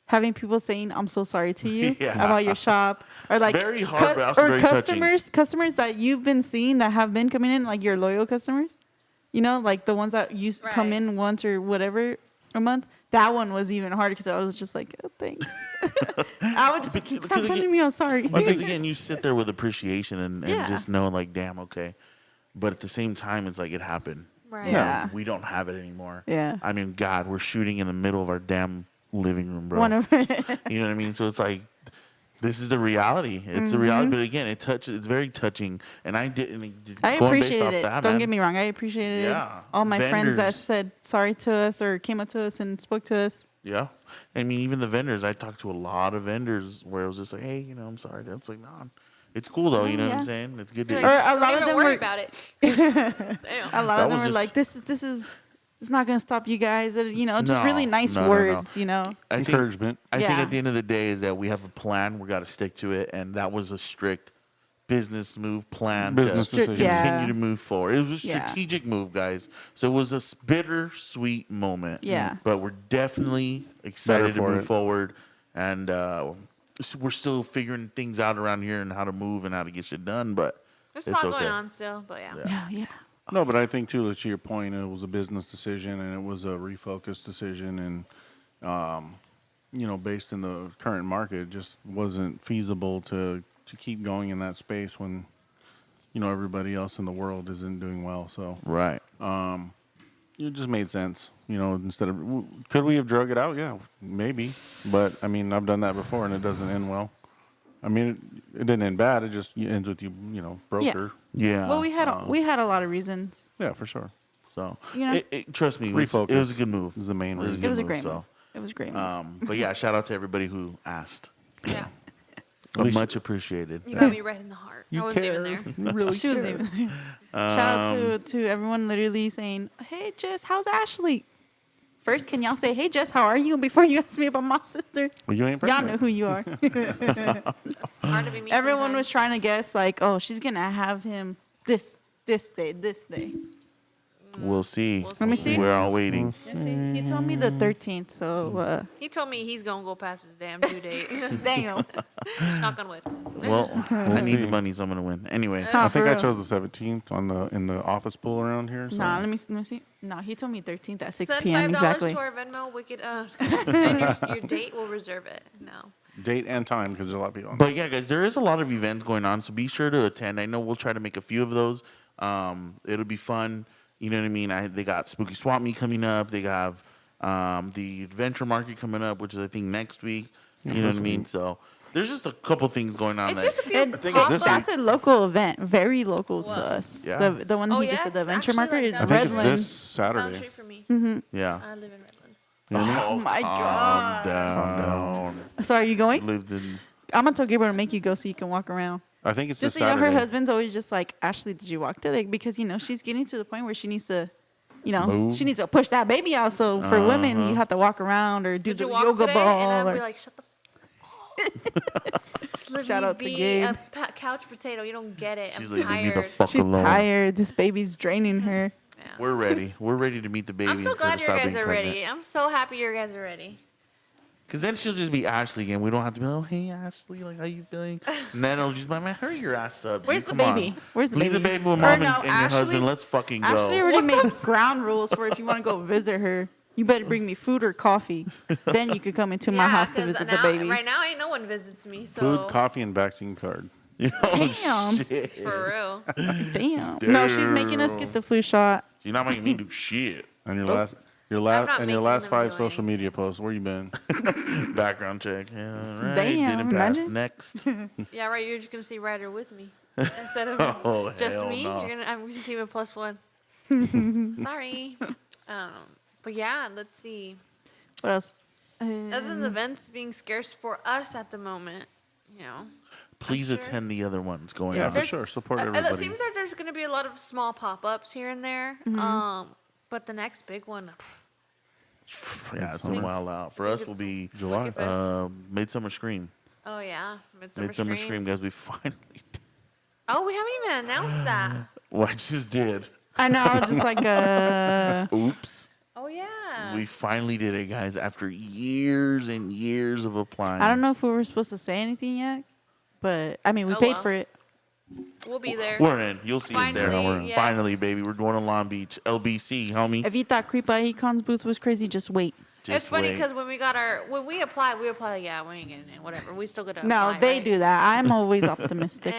having people saying, I'm so sorry to you Yeah. about your shop. Or like Very hard, but also very touching. customers that you've been seeing that have been coming in, like your loyal customers, you know, like the ones that come Right. in once or whatever a month. That one was even harder because I was just like, oh, thanks. I would just like, Because stop telling me I'm sorry. Because again, you sit there with appreciation and Yeah. just know, like, damn, okay. But at the same time, it's like it happened. Right. You know, Yeah. we don't have it anymore. Yeah. I mean, God, we're shooting in the middle of our damn living room, bro. One of You know what I mean? So it's like, this is the reality. It's the reality. But again, it's very touching. And I didn't. I going based appreciated off it. that, Don't man, get me wrong. I appreciated Yeah. all my friends that Vendors. said sorry to us or came up to us and spoke to us. Yeah. I mean, even the vendors, I talked to a lot of vendors where it was just like, hey, you know, I'm sorry. That's like, nah. It's cool, though. You know what I'm yeah. saying? It's good You're to like, Or a don't lot of even them worry were- about it. A Damn. lot That of them was were just- like, this is it's not gonna stop you guys. You know, just No, really nice no. words. You know. I think, Encouragement. I think Yeah. at the end of the day is that we have a plan. We got to stick to it, and that was a strict business move plan Business to decision. continue Yeah. to move forward. It was a Yeah. strategic move, guys. So it was a bittersweet moment. Yeah. But we're definitely excited to for move it. forward, and we're still figuring things out around here and how to move and how to get shit done. But There's a it's lot okay. going on still, but yeah. Yeah. Yeah. No, but I think too, to your point, it was a business decision and it was a refocused decision, and you know, based in the current market, it just wasn't feasible to keep going in that space when you know everybody else in the world isn't doing well. So Right. it just made sense. You know, instead of could we have drug it out? Yeah, maybe. But I mean, I've done that before and it doesn't end well. I mean, it didn't end bad. It just ends with you know, broker. Yeah. Well, we had a lot of reasons. Yeah, for sure. so You know? trust me, it was Refocus a good move. is the main It was a reason. good It was a move, great so. move. It was a great move. But yeah, shout out to everybody who asked. Yeah. Much appreciated. You got me right in the heart. I You wasn't care. even there. You really She wasn't care. even there. Shout out to everyone literally saying, "Hey Jess, how's Ashley?" First, can y'all say, "Hey Jess, how are you?" before you ask me about my sister? Well, you ain't Y'all pregnant. know who you are. It's hard to be me. Everyone was sometimes. trying to guess, like, "Oh, she's gonna have him this day." We'll see. Let me see. We're all waiting. Yeah, see, he told me the 13th, so He told me he's gonna go past his damn due date. damn. Knock on wood. Well, I need the see. money, so I'm gonna win. Anyway, Huh, I think for I real. chose the 17th in the office pool around here. So. Nah, let me see. No, he told me 13th at 6 Send p.m. $5 exactly. to our Venmo. We could, and your date will reserve it. No. Date and time because there's a lot of people. On. but yeah, guys, there is a lot of events going on, so be sure to attend. I know we'll try to make a few of those. It'll be fun. You know what I mean? They got Spooky Swap Meet coming up. They have the Adventure Market coming up, which is I think next week. You know what I mean? So there's just a couple things going on. It's that, just a few. And think it's this that's a local event, very local to What? us. Yeah. The one Oh, he just yeah, said, the it's Adventure actually Market like is down I think it's Redlands. this Down the Saturday. street from me. yeah. I live in Redlands. You know what I mean? Oh my Calm god! down. So are you going? Lived in. I'm gonna tell Gabriel to make you go so you can walk around. I think it's Just this so you know, Saturday. her husband's always just like, Ashley, did you walk today? Because you know she's getting to the point where she needs to, you know, Move. she needs to push that baby out. So for women, you have to walk around or do Did the you walk yoga today? ball. And I'd Or, be like, shut the. Just let Shout me out to be Gabe. a couch potato. You don't get it. She's I'm like, leave me the tired. fuck she's alone. tired. This baby's draining her. Yeah. We're ready. We're ready to meet the baby. I'm so glad you guys are ready. ready. I'm so happy you guys are ready. Because then she'll just be Ashley again. We don't have to be, oh, hey, Ashley, like, how you feeling? And then it'll just be, man, hurry your ass up. Where's dude. the Come baby? on. Where's the Leave baby? the baby with Or mom no, and your husband. Ashley's- Let's fucking go. Ashley already made ground rules for if you want to go visit her. You better bring me food or coffee. Then you could come into my house to 'cause visit the now- baby. Right now, ain't no one visits me. So Food, coffee, and vaccine card. Damn. for real. Damn. No, she's making us get the flu shot. You're not making me do shit. And your Oh. last, not and your making last them 5 do social anything. media posts. Where you been? Background check. Yeah, all right. Damn, Didn't pass. imagine. Next. Yeah, right. You're just gonna see Ryder with me instead of Oh, just hell me. no. I'm gonna see him a +1. Sorry. But yeah, let's see. What else? Other than the events being scarce for us at the moment, you know. Please sure. attend the other ones going Yeah, on. for There's- sure. Support It everybody. seems like there's gonna be a lot of small pop-ups here and there. But the next big one, Yeah, it's a while out. For us, will be July. Look at Midsummer Scream. oh yeah, Midsummer Midsummer Scream. Scream, guys. We finally did. Oh, we haven't even announced that. Well, I just did. I know, just like Oops. Oh yeah. We finally did it, guys, after years and years of applying. I don't know if we were supposed to say anything yet, but I mean, we Oh, paid well. for it. We'll be there. We're in. You'll see us there. Finally, We're in. yes. Finally, baby. We're going to Long Beach. LBC, homie. If you thought Creepa Econ's booth was crazy, just wait. It's Just funny wait. because when we apply, yeah, we ain't getting it, whatever. We still gotta No, apply, they right? do that. I'm always optimistic.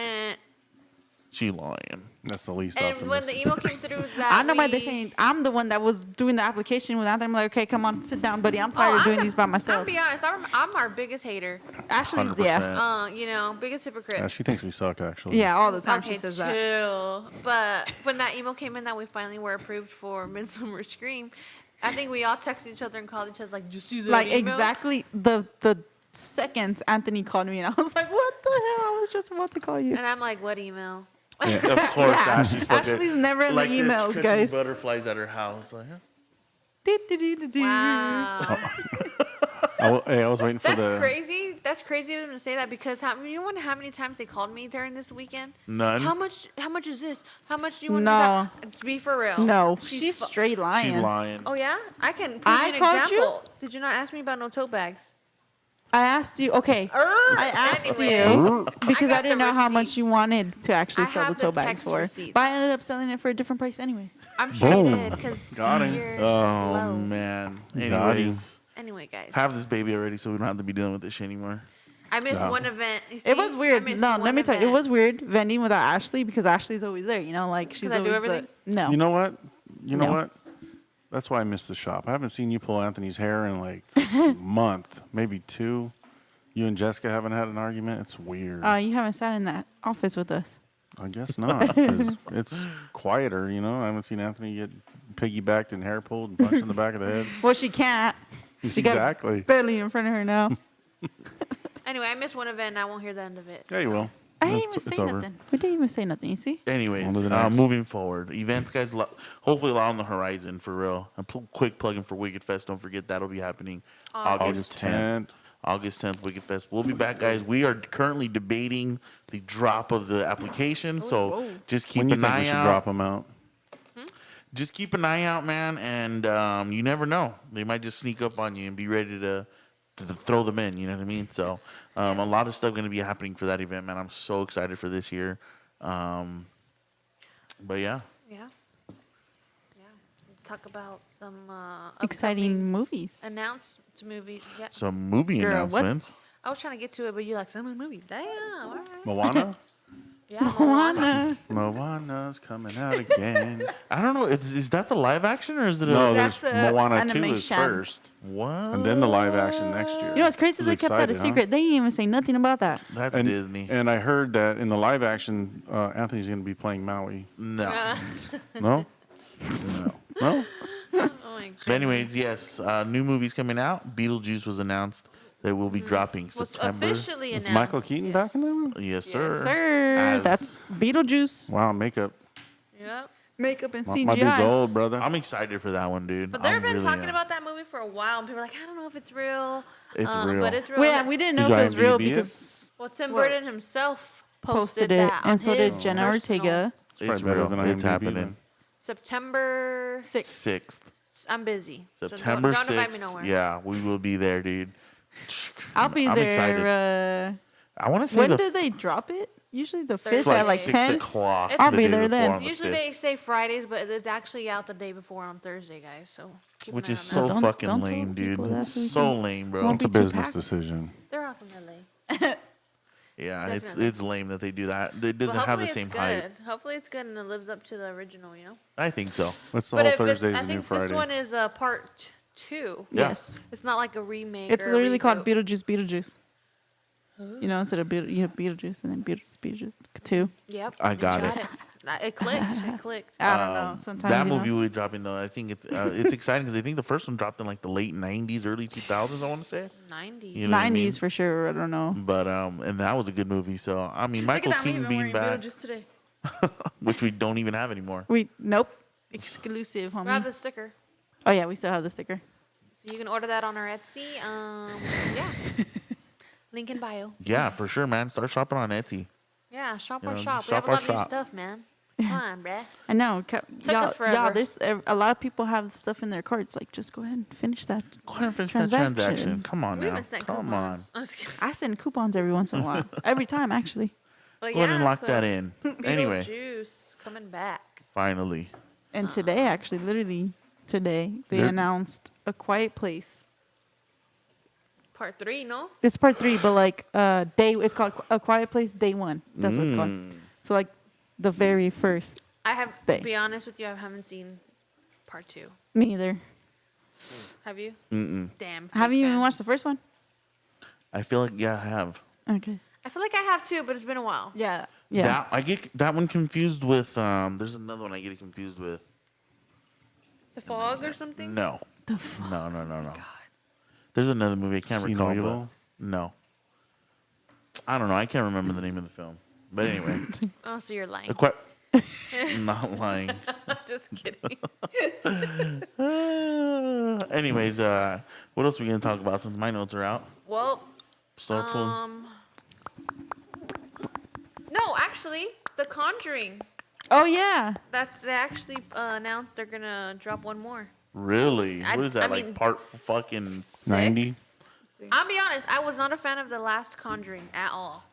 She lying. That's the least And when optimistic. the email came through that I know why we- they're saying I'm the one that was doing the application with Anthony. I'm like, okay, come on, sit down, buddy. I'm tired of doing these by I'll myself. be honest, I'm our biggest hater. Ashley's, 100%. yeah. You know, biggest hypocrite. Yeah, she thinks we suck, actually. Yeah, all the time Okay, she says that. chill. But when that email came in that we finally were approved for Midsummer Scream, I think we all texted each other and called each other like, "Did you see that Like email?" exactly the seconds Anthony called me, and I was like, what the hell? I was just about to call you. And I'm like, "What email?" Of course, Yeah. Ashley's fucking Ashley's never in the like this, emails, catching guys. butterflies at her house. Like, huh? Wow. I was waiting for That's crazy. That's crazy of him to say that because you wonder how many times they called me during this weekend? None. How much is this? How much do you want No. to do that? Be for real. No, She's she's fu- straight lying. She's lying. Oh yeah? I can prove I you an called you? example. Did you not ask me about no tote bags? I asked you. Okay, I asked Anyway. you because got I didn't the know how much you receipts. wanted to actually I sell the have the tote bags text for. receipts. But I ended up selling it for a different price, anyways. I'm sure you Boom. did because Got him. you're Oh slow. man. Got him. Anyways, Anyway, guys. have this baby already, so we don't have to be dealing with this shit anymore. I missed No. one event. You see? It was I weird. missed No, one let me tell you, it event. was weird vending without Ashley because Ashley's always there. You know, like she's I do always everything? No, You know what? You know No. what? That's why I miss the shop. I haven't seen you pull Anthony's hair in like a month, maybe 2. You and Jessica haven't had an argument. It's weird. you haven't sat in that office with us. I guess not, because it's quieter. You know, I haven't seen Anthony get piggybacked and hair pulled and punched in the back of the head. Well, she can't. She got Exactly. belly in front of her now. Anyway, I missed one event and I won't hear the end of it. Yeah, you will. I didn't It's- even it's say over. nothing. We didn't even say nothing. You see? Anyways, On to the next. moving forward, events, guys. Hopefully, a lot on the horizon for real. A quick plug-in for Wicked Fest. Don't forget that'll be happening August 10th. August 10th, Wicked Fest. We'll be back, guys. We are currently debating the drop of the application, so just keep When you an think we eye should out. drop them out? Just keep an eye out, man, and you never know. They might just sneak up on you and be ready to throw them in. You know what I mean? So a lot of stuff going to be happening for that event, man. I'm so excited for this year. But yeah, Yeah. Yeah. Let's talk about some Exciting upcoming movies. announced movies. Yeah. some movie Girl, what? announcements. I was trying to get to it, but you like some movies. Damn. All right. Moana? Yeah. Moana. Moana's coming out again. I don't know. Is that the live action or is it No, a That's there's a Moana 2 is animation. first, what? and then the live action next year. You know what's crazy? This They is kept that a exciting, huh? secret. They didn't even say nothing about that. That's And, Disney. And I heard that in the live action, Anthony's going to be playing Maui. No. No? No? Oh my But anyways, yes, new movies coming out. Beetlejuice was announced that will be dropping Was September. officially Is announced. Michael Keaton back in that one? Yes, sir. Sir, As- that's Beetlejuice. Wow, makeup. Yep. Makeup and My dude's CGI. old, brother. I'm excited for that one, dude. But they've I'm been really talking am. about that movie for a while, and people are like, I don't know if it's real. It's real. But it's real. Well, yeah, we didn't know Did if you it was real IMDb it? because Well, Tim Well, Burton himself posted posted it, that. and on so did his Jenna personal- Ortega. It's probably better real. than It's IMDb happening. then. September 6th. 6th. I'm busy. September so don't invite me 6th. nowhere. Yeah, we will be there, dude. I'll be I'm there. excited. I want to say When the did they drop it? Usually the 5th Thursday. at like 6 10. o'clock. I'll the be day there before then. on the Usually 5th, they say Fridays, but it's actually out the day before on Thursday, guys. So keep which an eye is on so that. Don't- fucking don't tell lame, dude. people that It's so we so can- lame, bro. Won't It's a be too business packed. decision. They're off from LA. Yeah, Definitely. it's lame that they do that. It doesn't But have the hopefully same it's hype. good. Hopefully it's good and it lives up to the original, you know. I think so. What's the But whole if it's, Thursday's I the new think Friday? this one is part 2. Yeah. Yes. It's not like a remake. It's or a literally called reboot. Beetlejuice. You know, instead of you have Beetlejuice and then Beetlejuice 2. Yep. I you got got it. It clicked. It clicked. I don't know. Sometimes That you know. movie will be dropping though. I think it's exciting because I think the first one dropped in like the late '90s, early 2000s. I want to say, 90s. You know what I 90s mean? for sure. I don't know. but and that was a good movie. So I mean, Michael Keaton being back, today. which we don't even have anymore. Nope. Exclusive, We have homie. the sticker. Oh yeah, we still have the sticker. So you can order that on our Etsy. Yeah. Link in bio. Yeah, for sure, man. Start shopping on Etsy. Yeah, shop You our know, shop. We shop have a our lot of new shop. stuff, man. Come on, bruh. I know. Y'all, us forever. y'all, there's a lot of people have stuff in their carts. Like, just go ahead and finish that. Go ahead and finish that transaction. Come on We now. even sent Come on. coupons. I'm just kidding. I send coupons every once in a while. Every time, actually. But Go ahead and lock so that in. Anyway, Beetlejuice coming back. finally. And today, actually, literally today, they They're- announced A Quiet Place. Part 3, no? It's part 3, but like it's called A Quiet Place Day 1. That's what it's called. So like the very first. I have, They. to be honest with you, I haven't seen part 2. Me either. Have you? Mm-mm. Damn. Have fake you even fan. watched the first one? I feel like I have. Okay. I feel like I have too, but it's been a while. Yeah. Yeah. That I get that one confused with. There's another one I get it confused with. The Fog or something? No. The fuck? No. There's another movie I can't See recall. No But Evil? no. I don't know. I can't remember the name of the film. But anyway, Oh, so you're lying. not lying. Just kidding. Anyways, what else are we gonna talk about since my notes are out? Well, So no, actually, The Conjuring. Oh yeah. They actually announced they're gonna drop one more. really, I- what is that I like? mean- Part fucking 90? 6? I'll be honest, I was not a fan of the last Conjuring at all.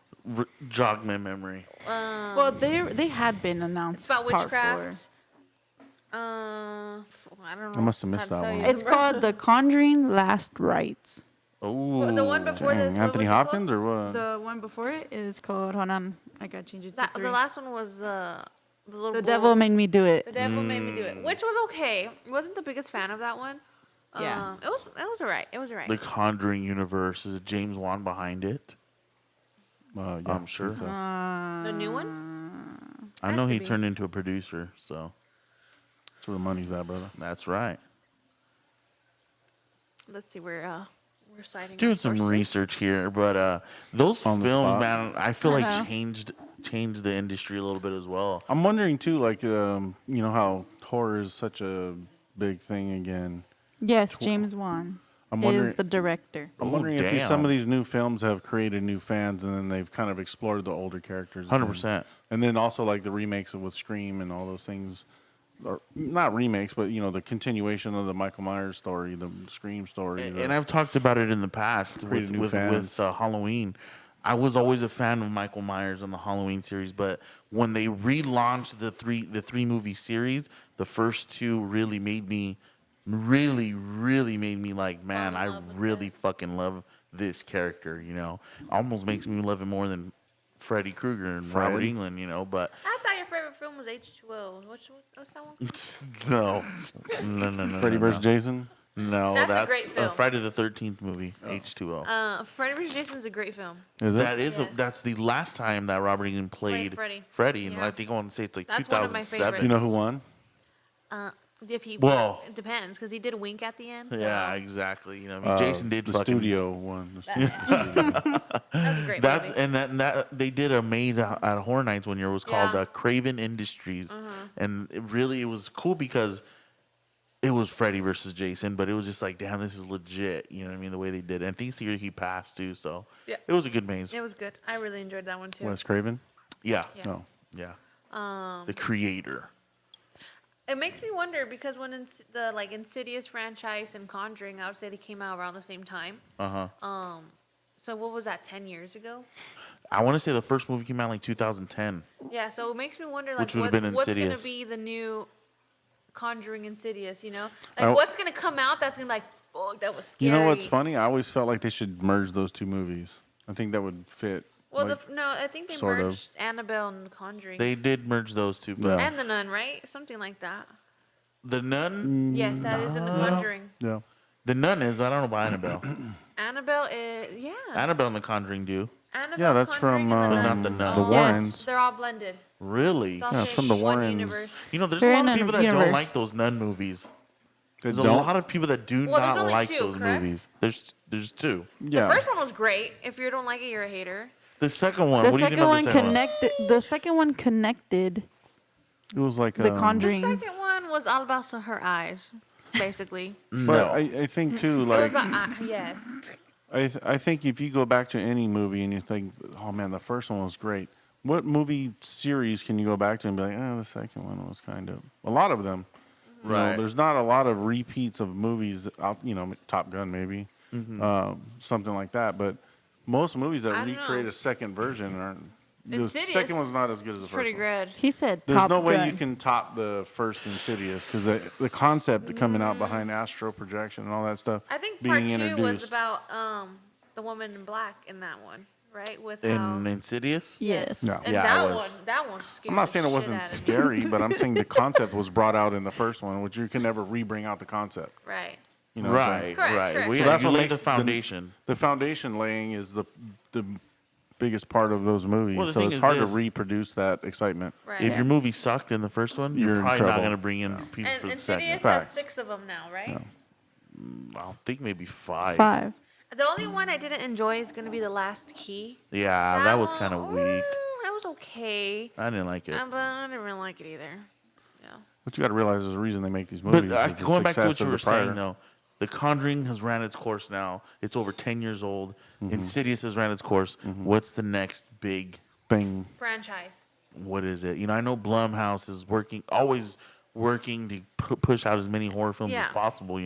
jog my memory. Well, they had been announced. It's about part witchcraft. I don't know. I must have missed how to that tell one. you. Four. It's called The Conjuring: Last Rites. Oh, The one before this. Dang, what Anthony was it called? Hopkins or what? The one before it is called. Hold on, I gotta change it to That, 3. the last one was the little. The bull. devil made me do it. The devil made me do it, which was okay. Wasn't the biggest fan of that one. Yeah. It was alright. It was alright. the Conjuring universe is James Wan behind it. Yeah, I'm sure. think so. The new one. I has know to he be. turned into a producer, so That's where the money's at, brother. that's right. Let's see where we're citing. Doing our some sources. research here, but those On the films, spot. man, I feel Uh-huh. like changed the industry a little bit as well. I'm wondering too, like, you know how horror is such a big thing again. Yes, James Wan I'm is wondering. the director. I'm Ooh, wondering if some damn. of these new films have created new fans, and then they've kind of explored the older characters. again. 100%. And then also like the remakes with Scream and all those things, or not remakes, but you know the continuation of the Michael Myers story, the Scream story. And I've talked about it in the past Created new with fans. Halloween. I was always a fan of Michael Myers on the Halloween series, but when they relaunched the three movie series, the first two really made me like, man, I really fucking love this character. You know, almost makes me love it more than Freddy Krueger and Robert Freddy? England. You know, but I thought your favorite film was H2O. What's that one? no. Freddy no, vs. no. Jason. No, That's a that's great film. Friday the 13th movie, H2O. Freddy vs. Jason's a great film. Is it? That is Yes. that's the last time that Robert England played Freddy. and Yeah. I think I want to say it's like That's one of my 2007. You know who won? If he, Well- it depends because he did wink at the end. So Yeah, exactly. You know, I mean, Jason did the fucking studio won. That's a great That's movie. and that they did a maze at Horror Nights one year. It was called Yeah. Uh-huh. Craven Industries, and it was cool because it was Freddy versus Jason, but it was just like, damn, this is legit. You know what I mean? The way they did it. And I think he passed too, so Yeah. it was a good maze. It was good. I really enjoyed that one too. Wes Craven. Yeah, Yeah. No. yeah. The creator. It makes me wonder because when the Insidious franchise and Conjuring, I would say they came out around the same time. So what was that? 10 years ago? I want to say the first movie came out in like 2010. Yeah. So it makes me wonder, like, Which would have been what's gonna Insidious. be the new Conjuring Insidious? You know, I- like what's gonna come out that's gonna be like, oh, that was scary. You know what's funny? I always felt like they should merge those two movies. I think that would fit. Well, like, no, I think they sort of. merged Annabelle and Conjuring. They did merge those two, but Yeah. and the Nun, right? Something like that. the Nun, Yes, that is in the Conjuring. yeah. the Nun is I don't know about Annabelle. Annabelle is Annabelle and the Conjuring do. Annabelle, Yeah, that's Conjuring, from and the Not Nun. the Nun. the Yes, Warrens. they're all blended. Really? It's all Yeah, shaped from the one Warrens. universe. You know, there's They're a lot in of a people that don't universe. like those Nun movies. They There's a don't? lot of people that do Well, there's not only like two, those correct? movies. There's two. Yeah. The first one was great. If you don't like it, you're a hater. The second one. The what do you think second of one the second connected. The second one connected It was like The The Conjuring. second one was all about her eyes, basically. one? But No. I think too, It was like about yes. I think if you go back to any movie and you think, oh man, the first one was great. What movie series can you go back to and be like, the second one was kind of a lot of them. You know, Right. there's not a lot of repeats of movies. You know, Top Gun maybe, something like that. But most movies I that don't know. recreate a second version aren't. The Insidious second one's not as good as the It's first pretty one. good. He said There's Top no way Gun. you can top the first Insidious because the concept coming out behind astral projection and all that stuff. I think being part 2 introduced. was about the woman in black in that one, right? With In how Insidious? Yes. No. and Yeah, that it was. that one scared I'm not the saying it shit wasn't out of me. scary, but I'm saying the concept was brought out in the first one, which you can never re-bring out the concept. Right. You know what I'm Right, saying? Correct, right. correct. Well, So yeah, that's you what laid makes the foundation. The foundation laying is the biggest part of those movies, Well, the so thing it's is hard this. to reproduce that excitement. Right. If your movie sucked in the first one, You're you're, in probably not trouble. going to bring in people And for the Insidious second. has Facts. 6 of them now, right? I think maybe 5. 5. The only one I didn't enjoy is going to be The Last Key. Yeah, that was one, kind of weak. That was okay. I didn't like it. But I didn't really like it either. Yeah. But you got to realize there's a reason they make these But movies. is the going back to what success you of were the prior. saying, though, The Conjuring has ran its course now. It's over 10 years old. Insidious has ran its course. What's the next big? Thing. Franchise. What is it? I know Blumhouse is always working to push out as many horror films Yeah. as possible.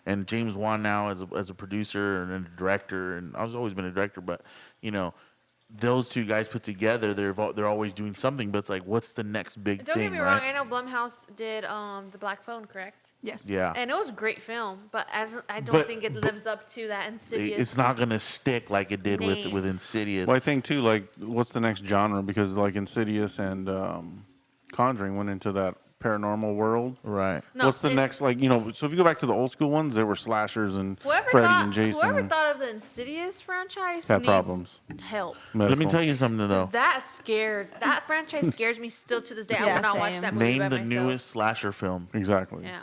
And James Wan now as a producer and a director, and I've always been a director, but those two guys put together, they're always doing something. But it's like, what's the next big Don't thing? get me right? wrong. I know Blumhouse did the Black Phone, correct? Yes. Yeah. And it was a great film, but I don't But- think it but lives up to that Insidious. It's not gonna stick like it did name. with Insidious. Well, I think too, like, what's the next genre? Because like Insidious and Conjuring went into that paranormal world. Right. No, What's the it- next, like, so if you go back to the old school ones, there were slashers and Whoever Freddy thought, and Jason whoever thought of the Insidious franchise had needs problems. help. Let me Medical. tell you something though. That franchise scares me still to this day. I Yeah, will not watch same. that movie Name by the myself. newest slasher film. Exactly. Yeah.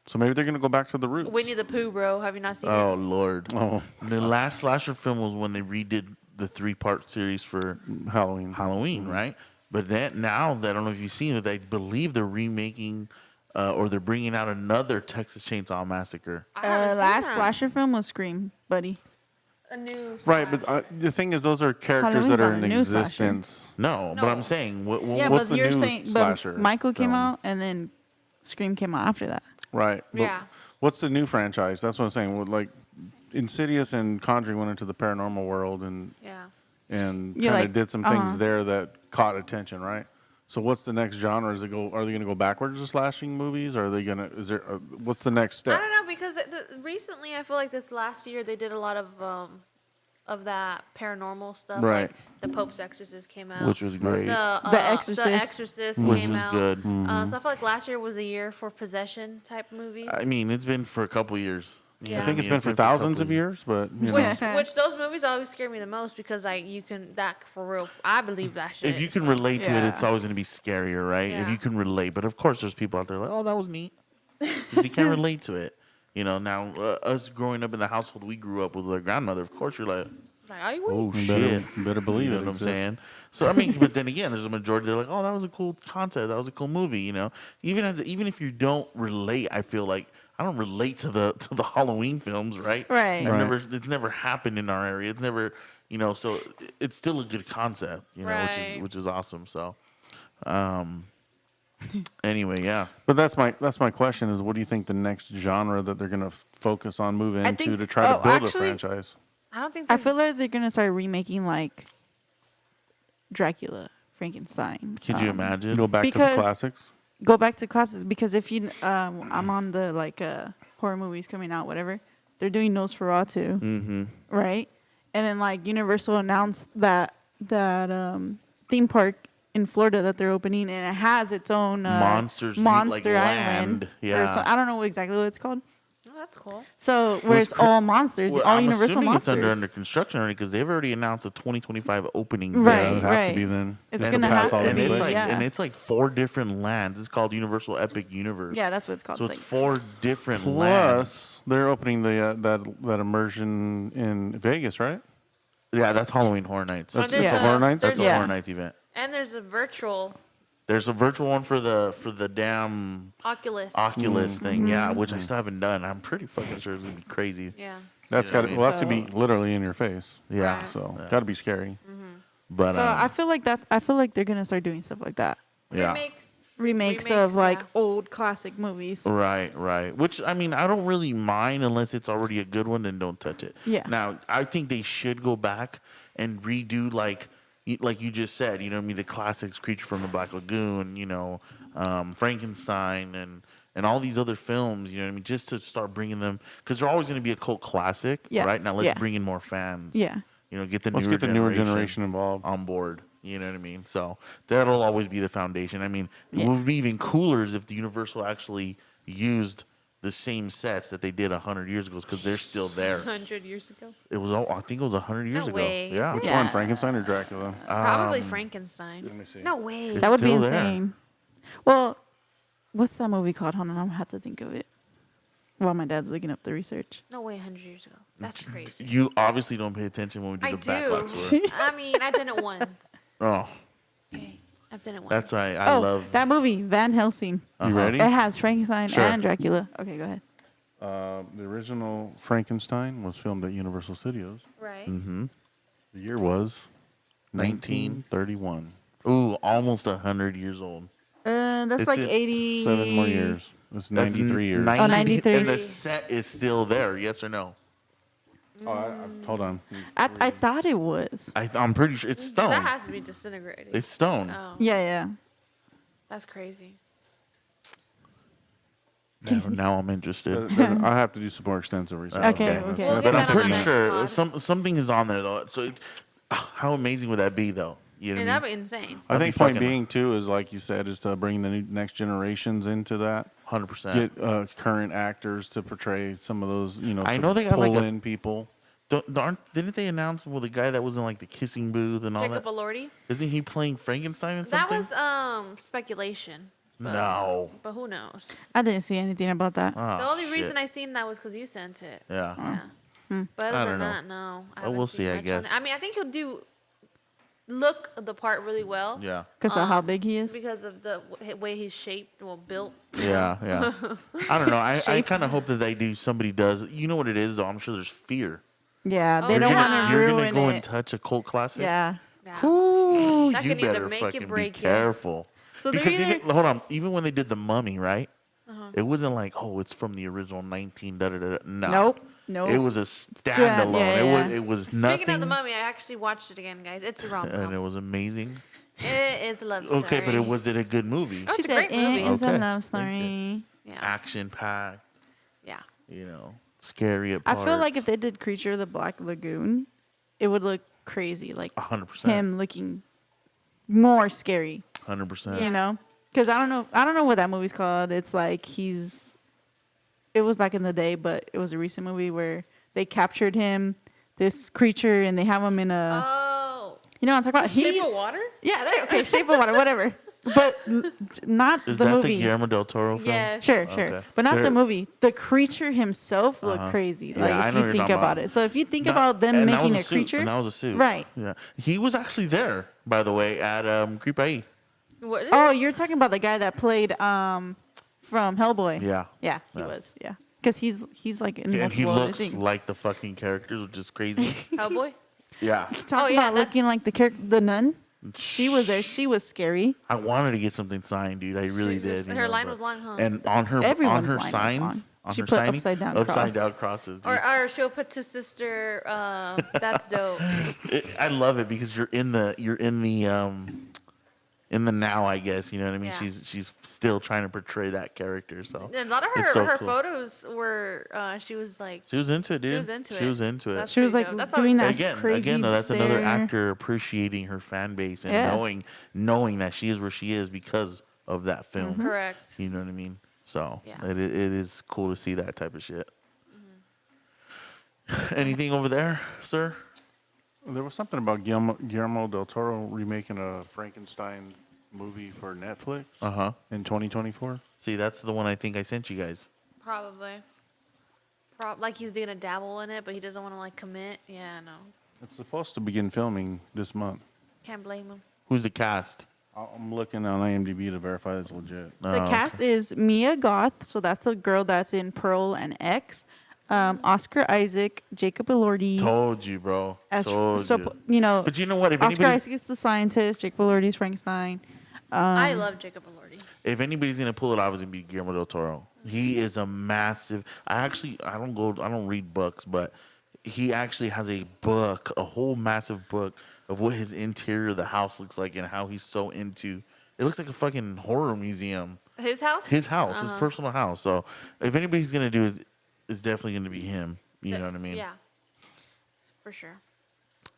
So maybe they're gonna go back to the roots. Winnie the Pooh, bro. Have you not seen Oh it? Lord. Oh, The last slasher film was when they redid the 3-part series for Halloween. Halloween, right? But now that I don't know if you've seen it, I believe they're remaking or they're bringing out another Texas Chainsaw Massacre. I haven't seen Last that. slasher film was Scream, buddy. A new Right, slash. but the thing is, those are characters Halloween's that are not a in new slasher. existence. No, but No. I'm saying, Yeah, what's but the you're new saying slasher but Michael came film? out and then Scream came out after that. Right. But Yeah. What's the new franchise? That's what I'm saying. With, like, Insidious and Conjuring went into the paranormal world and Yeah. kind You're of like, did some things there that caught attention, right? So what's the next genre? Are they going to go backwards to slashing movies? Or are they going to? What's the next I step? don't know because recently I feel like this last year they did a lot of that paranormal stuff. Right. Like the Pope's Exorcist came out. which was great. The Exorcist. The Exorcist Which came was out. good. So I feel like last year was a year for possession type movies. I mean, it's been for a couple years. Yeah. I think it's mean, been for a thousands couple of years, but you know. which those movies always scare me the most because like you can that for real. I believe that shit. If you can relate to it, Yeah. it's always going to be scarier, right? If Yeah. you can relate. But of course, there's people out there like, oh, that was neat. If you can't relate to it. Now, us growing up in the household we grew up with our grandmother, of course, you're like, Like, are you oh, weak? shit. You better believe You know it what I'm exists. saying? So, I mean, but then again, there's a majority that are like, oh, that was a cool concept. That was a cool movie, Even if you don't relate, I feel like, I don't relate to the Halloween films, right? Right. Right. It's never happened in our area. It's never, so it's still a good concept, Right. which is awesome. So, anyway, yeah. But that's my question is, what do you think the next genre that they're going to focus on, move into think- to try to oh, build actually- a franchise? I don't think. I feel there's- like they're gonna start remaking like Dracula, Frankenstein. Could you imagine? Go back to the because- classics. Go back to classics because if you, I'm on the like horror movies coming out, whatever. They're doing Nosferatu, right? And then like Universal announced that theme park in Florida that they're opening, and it has its own Monster Monster like Island. land. or Yeah. I don't know exactly what it's called. Oh, that's cool. So where Well, it's all monsters, Well, all I'm Universal assuming monsters. it's under construction already because they've already announced a 2025 opening. Right, Yeah, it would have right. to be then. It's They gonna pass have all to that and be, it's stuff. like yeah. and it's like 4 different lands. It's called Universal Epic Universe. Yeah, that's what it's called. So it's like, 4 different lands. Plus, they're opening the that immersion in Vegas, right? Yeah, that's Halloween Horror Nights. That's, there's it's a a- Horror Nights. That's there's a Yeah. Horror Nights event. And there's a virtual There's a virtual one for the damn Oculus. Oculus thing, yeah, Mm-hmm. which I still haven't done. I'm pretty fucking sure it's gonna be crazy. Yeah. That's You know got what I well, that's mean? to be literally in your face. Yeah, Right. So got to be scary. but So I feel like that. I feel like they're gonna start doing stuff like that. yeah, Remakes of like yeah. old classic movies. right. Which I mean, I don't really mind unless it's already a good one. Then don't touch it. Yeah. Now I think they should go back and redo like you just said. You know what I mean? The classics, Creature from the Black Lagoon. Frankenstein and all these other films. You know what I mean? Just to start bringing them because they're always going to be a cult classic. Yeah, Right now, let's yeah. bring in more fans. Yeah. Get the Let's newer get the newer generation involved. on board. You know what I mean? So that'll always be the foundation. I mean, Yeah. it would be even cooler if the Universal actually used the same sets that they did 100 years ago because they're still there. 100 years ago. It was, I think it was 100 years No ago. way. Yeah. Is Which it? one, Yeah. Frankenstein or Dracula? Probably Frankenstein. let me see. No way. It's That would be still there. insane. Well, what's that movie called? Hold on, I'm gonna have to think of it. While my dad's looking up the research. No way. 100 years ago. That's crazy. You obviously don't pay attention when we do I the backlot do. tour. I mean, I've done it once. Oh, Okay. I've done it once. that's right. I Oh, love. that movie, Van Helsing. You ready? It has Frankenstein Sure. and Dracula. Okay, go ahead. The original Frankenstein was filmed at Universal Studios. Right. The year was 1931. Ooh, almost 100 years old. That's It's like a 80. 7 more years. It's That's 93 years. 93. And the set is still there. Yes or no? Hold on. I thought it was. I'm pretty sure it's stone. That has to be disintegrating. It's stone. Oh, Yeah. that's crazy. Now I'm interested. I have to do some more extensive research. Okay. We'll But get I'm that on the pretty next sure pod. something is on there though. So how amazing would that be though? You know And what I that'd mean? be insane. I That'd think be point fucking- being too is like you said is to bring the next generations into that. 100%. Get current actors to portray some of those. I to know they got, pull like, a- in people. Didn't they announce the guy that was in like the kissing booth and all Jacob that? Elordi. Isn't he playing Frankenstein and That something? was speculation. But, No. But who knows? I didn't see anything about that. Oh, The only shit. reason I seen that was because you sent it. Yeah. Yeah. But I other don't than know. that, no. I We'll haven't see, seen I much on guess. it. I mean, I think he'll look the part really well. Yeah. Because of how big he is. Because of the way he's shaped, built. Yeah. I don't know. I Shaped. kind of hope that somebody does. You know what it is though? I'm sure there's fear. Yeah, Oh, they You're don't gonna- want to You're gonna ruin go it. and touch a cult classic. Yeah. Yeah. Ooh, That you can either better make you fucking break be you. careful. So they're because either- hold on, even when they did the Mummy, right? Uh-huh. It wasn't like, oh, it's from the original 19. Da, da, da, da. No. Nope. It was a standalone. yeah. It was Speaking nothing. of the Mummy, I actually watched it again, guys. It's a rom and it com. was amazing. It is a love story. Okay, but was it a good movie? Oh, She it's a said great movie. it is a Okay. love story. Yeah. Action packed. Yeah. Scary at I parts. feel like if they did Creature of the Black Lagoon, it would look crazy. Like 100%. him looking more scary. 100%. You know? Because I don't know what that movie's called. It's like it was back in the day, but it was a recent movie where they captured him, this creature, and they have him in a. Oh. You know what I'm talking about? Shape of Water? Yeah, okay, Shape of Water, whatever. But not Is the that movie. the Guillermo del Toro film? Yes. Sure, Okay. but not There- the movie. The creature himself looked crazy. Yeah, Like I know if what you you're think talking about about. it. So if you think That- about them and that making was a suit, creature, and that was a suit. right? Yeah. He was actually there, by the way, at Creep.ie. What is Oh, it? you're talking about the guy that played from Hellboy. Yeah. Yeah, he Yeah. was. Yeah, because he's like in And he multiple other looks things. like the fucking characters, which is crazy. Hellboy? yeah. Talking yeah, about looking like the nun. She was there. She was scary. I wanted to get something signed, dude. I really Jesus. did. Her line was long, huh? And on her Everyone's line was signs, long. on She her put signing, upside down cross. crosses. Dude. Or she'll put to sister, that's dope. I love it because you're in the now, I guess. You know what I mean? Yeah. She's still trying to portray that character. So And a lot of It's so her cool. photos were, she was like, she was into it, dude. she was into it. She was into it. That's She was pretty like dope. That's doing always that good. crazy Again, though, that's another stare. actor appreciating her fan base and Yeah. knowing that she is where she is because of that film. Correct. You know what I mean? So Yeah. it is cool to see that type of shit. Anything over there, sir? There was something about Guillermo del Toro remaking a Frankenstein movie for Netflix Uh-huh. in 2024. See, that's the one I think I sent you guys. Probably. Like he's gonna dabble in it, but he doesn't want to like commit. Yeah, no. It's supposed to begin filming this month. Can't blame him. Who's the cast? I'm looking on IMDb to verify it's legit. The Oh, cast is Mia Goth, so that's the girl that's in Pearl and X. Oscar Isaac, Jacob Elordi. Told you, bro. Told you. You know, But you know what? If Oscar anybody's, Isaac is the scientist. Jacob Elordi's Frankenstein. I love Jacob Elordi. if anybody's gonna pull it off, it's gonna be Guillermo del Toro. He is a massive. I don't read books, but he actually has a book, a whole massive book of what his interior of the house looks like and how he's so into. It looks like a fucking horror museum. His house? His house, his personal house. So if anybody's gonna do it, it's definitely gonna be him. You know what I mean? Yeah. For sure.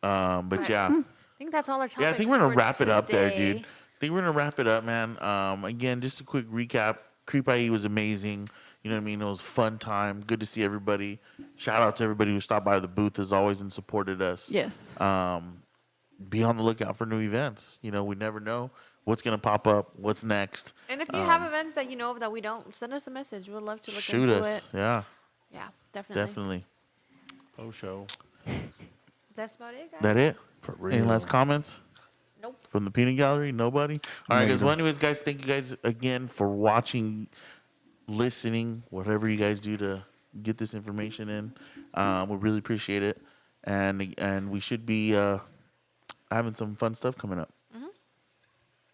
But Right. yeah. I think that's all our topics. Yeah, I think we're gonna for wrap it up there, today. dude. I think we're gonna wrap it up, man. Again, just a quick recap. Creep.ie was amazing. You know what I mean? It was a fun time. Good to see everybody. Shout out to everybody who stopped by the booth as always and supported us. Yes. Be on the lookout for new events. You know, we never know what's gonna pop up, what's next. And if you have events that you know of that we don't, send us a message. We'd love to look Shoot into us. it. Yeah, Yeah, definitely. definitely. Oh, show. That's about it, guys. That it? For Any real. last comments? Nope. From the peanut gallery? Nobody? All right, guys. Negative. Well, anyways, guys, thank you guys again for watching, listening, whatever you guys do to get this information in. We really appreciate it, and we should be having some fun stuff coming up.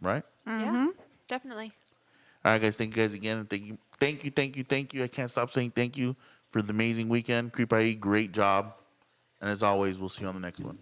Right? Yeah, definitely. All right, guys. Thank you guys again. Thank you. I can't stop saying thank you for the amazing weekend. Creep IE, great job. And as always, we'll see you on the next one.